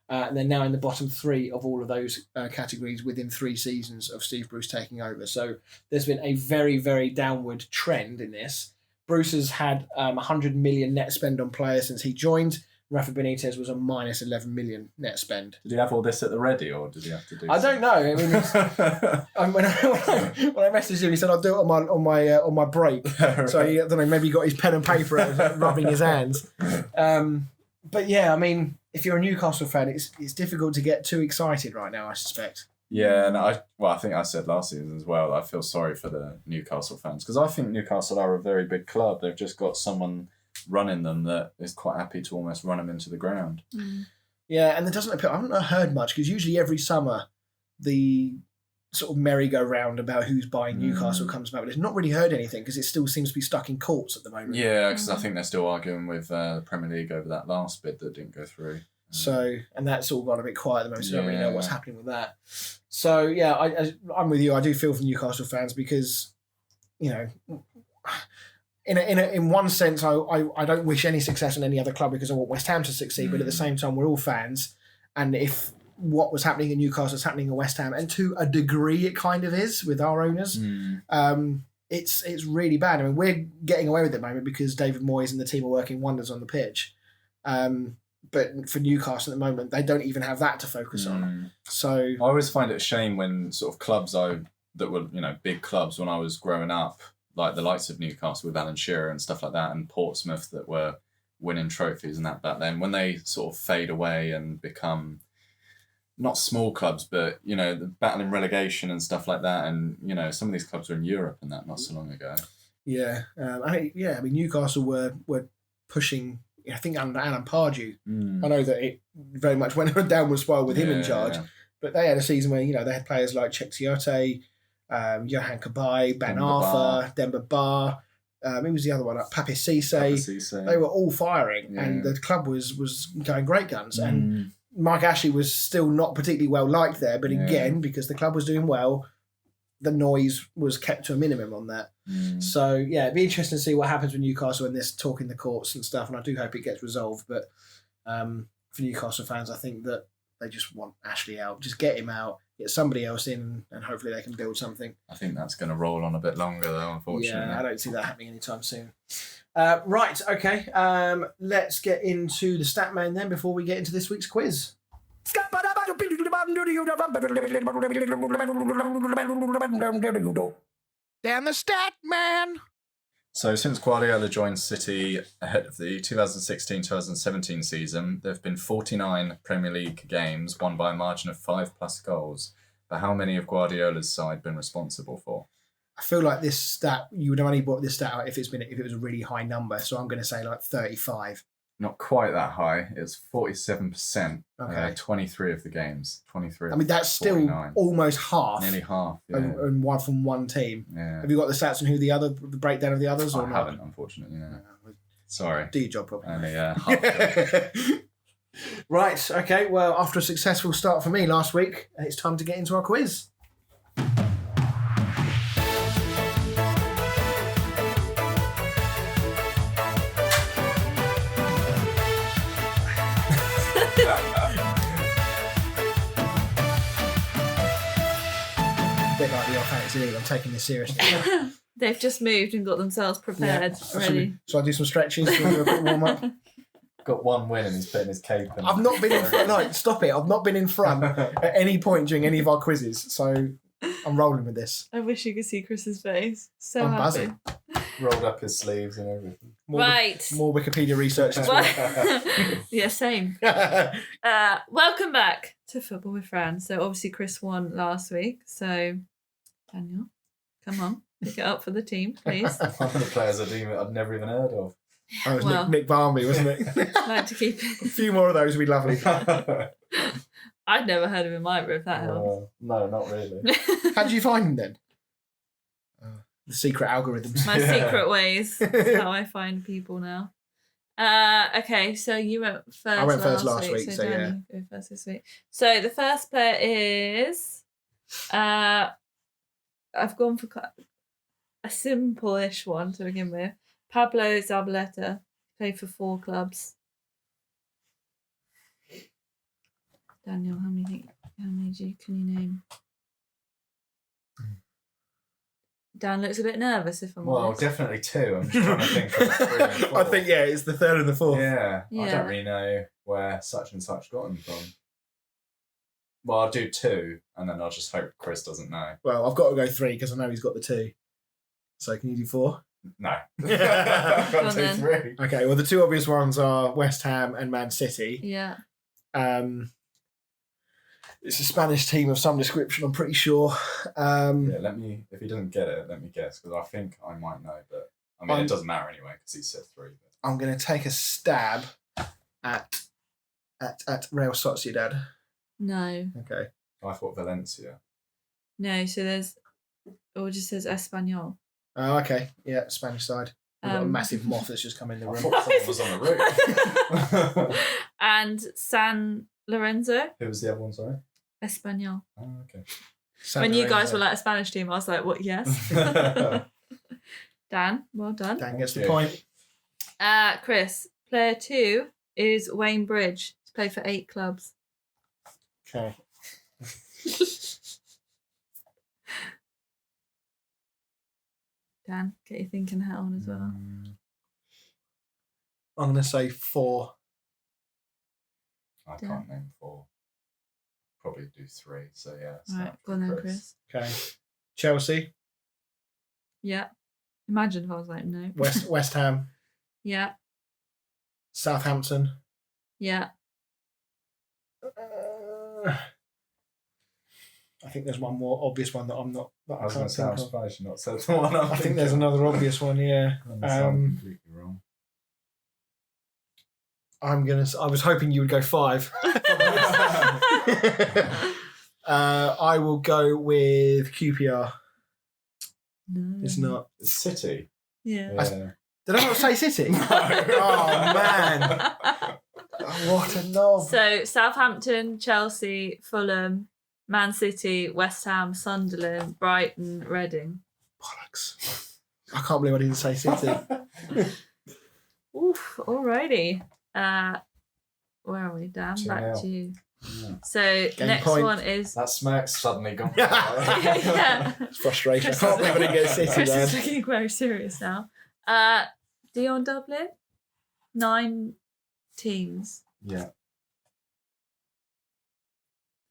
And they're now in the bottom 3 of all of those categories within 3 seasons of Steve Bruce taking over. So there's been a very, very downward trend in this. Bruce has had 100 million net spend on players since he joined. Rafa Benitez was a minus 11 million net spend. Did he have all this at the ready, or did he have to do? I don't know. I mean, when I messaged him, he said I'll do it on my break. Right. So I don't know. Maybe he got his pen and paper out, rubbing his hands. But yeah, I mean, if you're a Newcastle fan, it's difficult to get too excited right now, I suspect. Yeah, and I think I said last season as well, I feel sorry for the Newcastle fans because I think Newcastle are a very big club. They've just got someone running them that is quite happy to almost run them into the ground. Yeah, and there doesn't appear, I haven't heard much because usually every summer the sort of merry-go-round about who's buying Newcastle comes about, but it's not really heard anything because it still seems to be stuck in courts at the moment. Yeah, because I think they're still arguing with the Premier League over that last bid that didn't go through. So, and that's all gone a bit quiet at the moment, so I don't really know what's happening with that. So, yeah, I'm with you. I do feel for Newcastle fans because, you know, in one sense, I don't wish any success on any other club because I want West Ham to succeed, but at the same time, we're all fans. And if what was happening in Newcastle is happening in West Ham, and to a degree it kind of is with our owners, it's really bad. I mean, we're getting away with it at the moment because David Moyes and the team are working wonders on the pitch. But for Newcastle at the moment, they don't even have that to focus on. So I always find it a shame when sort of clubs that were, you know, big clubs when I was growing up, like the likes of Newcastle with Alan Shearer and stuff like that, and Portsmouth that were winning trophies and that back then, when they sort of fade away and become not small clubs, but, you know, the battling relegation and stuff like that. And, you know, some of these clubs were in Europe and that not so long ago. Yeah. I mean, Newcastle were pushing, I think, under Alan Pardew. I know that it very much went on a downward spiral with him in charge, but they had a season where, you know, they had players like Cheksiote, Johan Cabaye, Ben Arthur, Demba Ba. Who was the other one? Pape Cisse. They were all firing, and the club was going great guns. And Mike Ashley was still not particularly well liked there, but again, because the club was doing well, the noise was kept to a minimum on that. So, yeah, it'd be interesting to see what happens with Newcastle in this talk in the courts and stuff, and I do hope it gets resolved. But for Newcastle fans, I think that they just want Ashley out. Just get him out, get somebody else in, and hopefully they can build something. I think that's going to roll on a bit longer, though, unfortunately. Yeah, I don't see that happening anytime soon. Right, okay. Let's get into the stat man then before we get into this week's quiz. Down the stat man. So since Guardiola joined City ahead of the 2016-2017 season, there have been 49 Premier League games won by a margin of 5+ goals. But how many have Guardiola's side been responsible for? I feel like this stat, you would have only brought this stat out if it was a really high number. So I'm going to say like 35. Not quite that high. It's 47%. Okay. 23 of the games. 23. I mean, that's 49. Still almost half. Nearly half. Yeah. And one from one team. Yeah. Have you got the stats on the breakdown of the others? Or I haven't, unfortunately. No. Sorry. Do your job properly. Only half. Right. Okay. Well, after a successful start for me last week, it's time to get into our quiz. Bit like the Fantasy League. I'm taking this seriously. They've just moved and got themselves prepared, ready. So I do some stretches, do a bit warm up. Got one win and he's putting his cape in. I've not been in front. No, stop it. I've not been in front at any point during any of our quizzes. So I'm rolling with this. I wish you could see Chris's face. So I'm happy. buzzing. Rolled up his sleeves and everything. More Wikipedia research this week. Yeah, same. Welcome back to Football with Fran. So obviously Chris won last week. So Daniel, come on, pick it up for the team, please. One of the players I'd never even heard of. Oh, it was Nick Barmby, wasn't it? Like to keep a few more of those would be lovely. I'd never heard of him either, if that helps. No, not really. How did you find him then? The secret algorithms. My secret ways. That's how I find people now. Okay, so you went first. I went first last week, so yeah. Go first this week. So the first player is, I've gone for a simple-ish one to begin with. Pablo Zabaleta played for 4 clubs. Daniel, how many can you name? Dan looks a bit nervous, if I'm honest. Well, definitely 2. I'm just trying to think of 3 and 4. I think, yeah, it's the 3rd and the 4th. Yeah, I don't really know where such and such got them from. Well, I'll do 2, and then I'll just hope Chris doesn't know. Well, I've got to go 3 because I know he's got the 2. So can you do 4? No. I've got to do 3. Okay, well, the 2 obvious ones are West Ham and Man City. Yeah. It's a Spanish team of some description, I'm pretty sure. If he doesn't get it, let me guess, because I think I might know, but I mean, it doesn't matter anyway, because he said 3. But... I'm going to take a stab at Real Sociedad. No. Okay. I thought Valencia. No, so there's... Or it just says Espanyol. Oh, okay. Yeah, Spanish side. We've got a massive moth that's just come in the I room. thought someone was on the roof. And San Lorenzo. Who was the other one, sorry? Espanyol. Oh, okay. When you guys were like a Spanish team, I was like, what, yes? Dan, well done. Dan gets the point. Chris, player 2 is Wayne Bridge. He's played for 8 clubs. Okay. Dan, get your thinking hat on as well. I'm going to say 4. I can't name 4. Probably do 3. So yeah. Right, go on then, Chris. Okay. Chelsea. Yeah. Imagine if I was like, no. West Ham. Yeah. Southampton. Yeah. I think there's one more obvious one that I'm not. That I was going to say, I'm think of. surprised you not said the one. I think there's another obvious one. Yeah. I'm completely wrong. I was hoping you would go 5. I will go with QPR. No. It's not. It's City. Yeah. Did I not say City? Oh man! What a knob. So Southampton, Chelsea, Fulham, Man City, West Ham, Sunderland, Brighton, Reading. Bollocks! I can't believe I didn't say City. Oof. Alrighty. Where are we, Dan? 2-0. Back to you. Yeah. So Game next point. one is. That smirk's suddenly gone. Yeah. It's frustrating. I can't believe I didn't get City, Chris man. is looking very serious now. Dion Dublin, 9 teams. Yeah.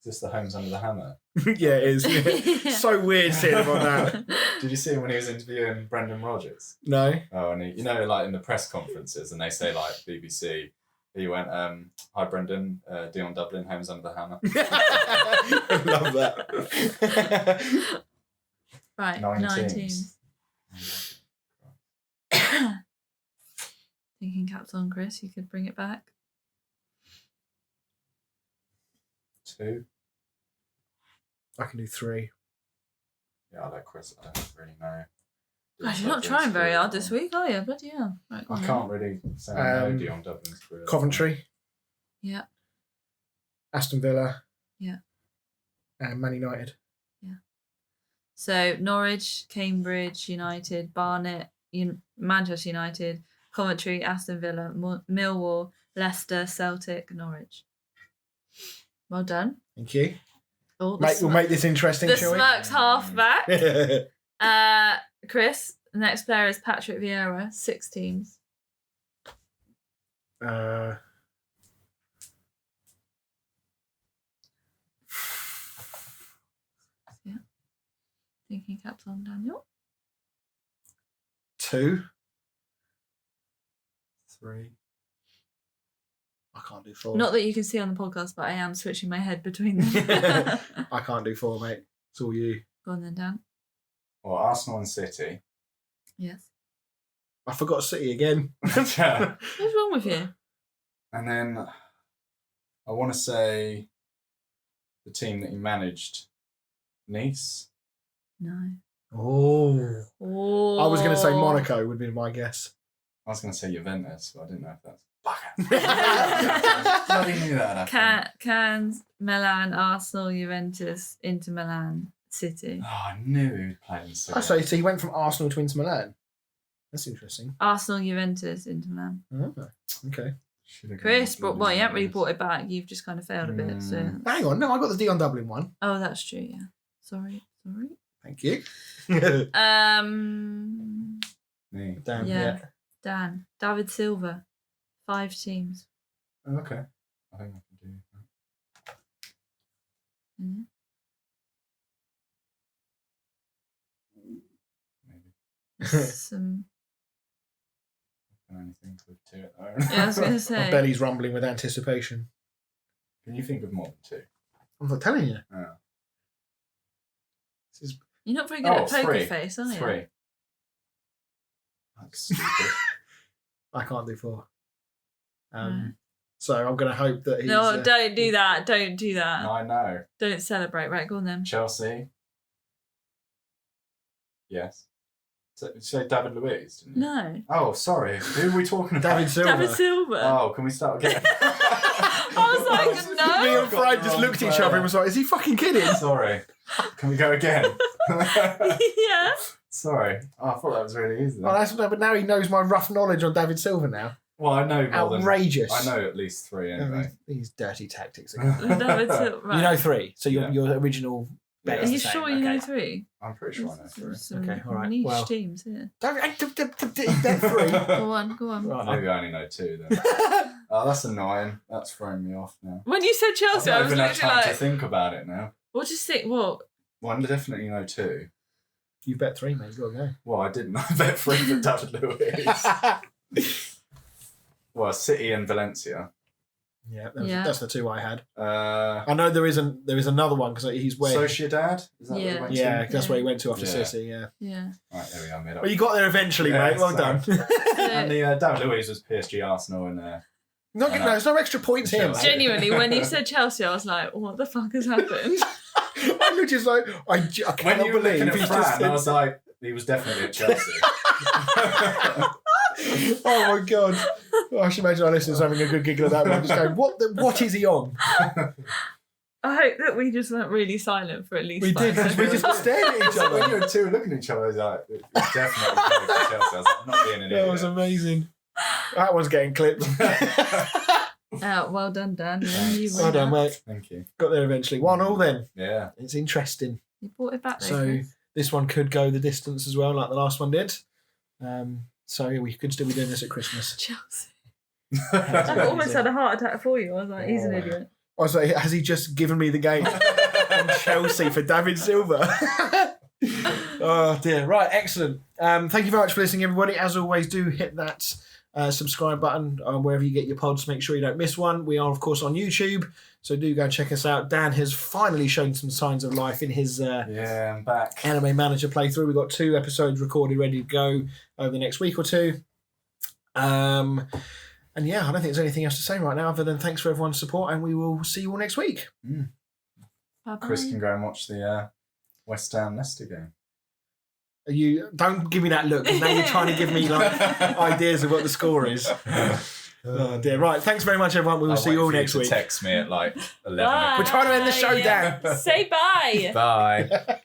Is this the Homes Under the Hammer? Yeah, it is. Yeah. So weird seeing him on that. Did you see him when he was interviewing Brendan Rodgers? No. Oh, and he, like in the press conferences, and they say like BBC. He went, "Hi Brendan, Dion Dublin, Homes Under the Hammer." I love that. Right, 9 9 teams. teams. Thinking caps on, Chris. You could bring it back. 2. I can do 3. Yeah, I like Chris. I don't really know. Gosh, you're not trying very hard this week, are you? Bloody hell. Right, go I on can't really say I know Dion Dublin's career. Coventry. Yeah. Aston Villa. Yeah. And Man United. Yeah. So Norwich, Cambridge United, Barnet, Manchester United, Coventry, Aston Villa, Millwall, Leicester, Celtic, Norwich. Well done. Thank you. Oh, We'll make this interesting, the shall we? smirk's half back. Chris, the next player is Patrick Vieira, 6 teams. Yeah. Thinking caps on, Daniel. 2. 3. I can't do 4. Not that you can see on the podcast, but I am switching my head between them. I can't do 4, mate. It's all you. Go on then, Dan. Well, Arsenal and City. Yes. I forgot City again. What's wrong with you? And then I want to say the team that he managed, Nice. No. Oh. Oh. I was going to say Monaco would be my guess. I was going to say Juventus, but I didn't know if that's. I Bloody knew that. Cannes, Milan, Arsenal, Juventus, Inter Milan, City. Oh, I knew he would play in City. so he went from Arsenal to Inter Milan. That's interesting. Arsenal, Juventus, Inter Milan. Oh, okay. Chris, you haven't really brought it back. You've just kind of failed a bit. So. Hang on, no, I got the Dion Dublin one. Oh, that's true. Yeah. Sorry. Thank you. Me. Damn. Yeah. Dan, David Silva, 5 teams. Oh, okay. I think I can do that. Mm-hmm. Maybe. Some. I can only think of 2 at the moment. Yeah, I was going to My say. belly's rumbling with anticipation. Can you think of more than 2? I'm not telling you. Yeah. This is... You're not very good at poker 3. face, are you? 3. That's stupid. I can't do 4. Right. So I'm going to hope that he's... No, don't do that. Don't do that. I know. Don't celebrate. Right, go on then. Chelsea. Yes. So, did you say David Luiz, didn't you? No. Oh, sorry. Who are we talking about? David Silva. David Silva. Oh, can we start again? I was like, no. Me and Fran just looked at each other and was like, is he fucking kidding? Sorry. Can we go again? Yeah. Sorry. Oh, I thought that was really easy. Oh, but now he knows my rough knowledge on David Silva now. Well, I know more Outrageous. than... I know at least 3 anyway. These dirty tactics again. David Silva. Right. You know 3, so your original bet Are is you the same. sure you know 3? I'm pretty sure I know 3. Okay, all right. Niche Well. teams here. Bet 3. Go on. Right, Maybe I only know 2 then. Oh, that's annoying. That's throwing me off now. When you said Chelsea, I I've was not even had literally time like, to think about it now. what do you think? What? Well, I definitely know 2. You bet 3, mate. You've got to go. Well, I didn't. I bet 3 for David Luiz. Well, City and Valencia. Yeah, Yeah. that's the 2 I had. Uh, I know there is another one because he's where. Sociedad? Is that Yeah. what he went Yeah, to? that's where he went to after Yeah. City. Yeah. Yeah. Right, there we are. Made up. Well, you got there eventually, Yeah, mate. Well so- done. And the David Luiz was PSG, Arsenal, and No, there's no extra points here, mate. Genuinely, when you said Chelsea, I was like, what the fuck has happened? I looked just like I when cannot you were looking believe at he Fran, just I was like, he was definitely at Chelsea. Oh my god! Oh, I should imagine our listeners having a good giggle at that one, just going, "What is he on?" I hope that we just went really silent for at least We 5 did. seconds. We just stared at each So when you other. were 2 looking at each other, I was like, he's definitely going for Chelsea. I was like, I'm not being an idiot. That was amazing. That one's getting clipped. Well done, Dan. Yeah, you Well won done, that. mate. Thank you. Got there eventually. 1-1 then. Yeah. It's interesting. You brought it back though, So Chris. this one could go the distance as well, like the last one did. So yeah, we could still be doing this at Christmas. Chelsea. That's I almost amazing. had a heart attack for you. I was like, he's an Oh. idiot. I was like, has he just given me the game on Chelsea for David Silva? Oh dear. Right, excellent. Thank you very much for listening, everybody. As always, do hit that subscribe button wherever you get your pods. Make sure you don't miss one. We are, of course, on YouTube, so do go check us out. Dan has finally shown some signs of life in his Yeah, I'm back. Anime Manager playthrough. We've got 2 episodes recorded, ready to go over the next week or 2. And yeah, I don't think there's anything else to say right now other than thanks for everyone's support, and we will see you all next week. Bye-bye. Chris can go and watch the West Ham Leicester game. You don't give me that look, 'cause now you're trying to give me like ideas of what the score is. Oh dear. Right, thanks very much, everyone. We will see you all next week. Text me at like 11 Bye. We're trying to end the show, Yeah. Dan. Say bye. Bye.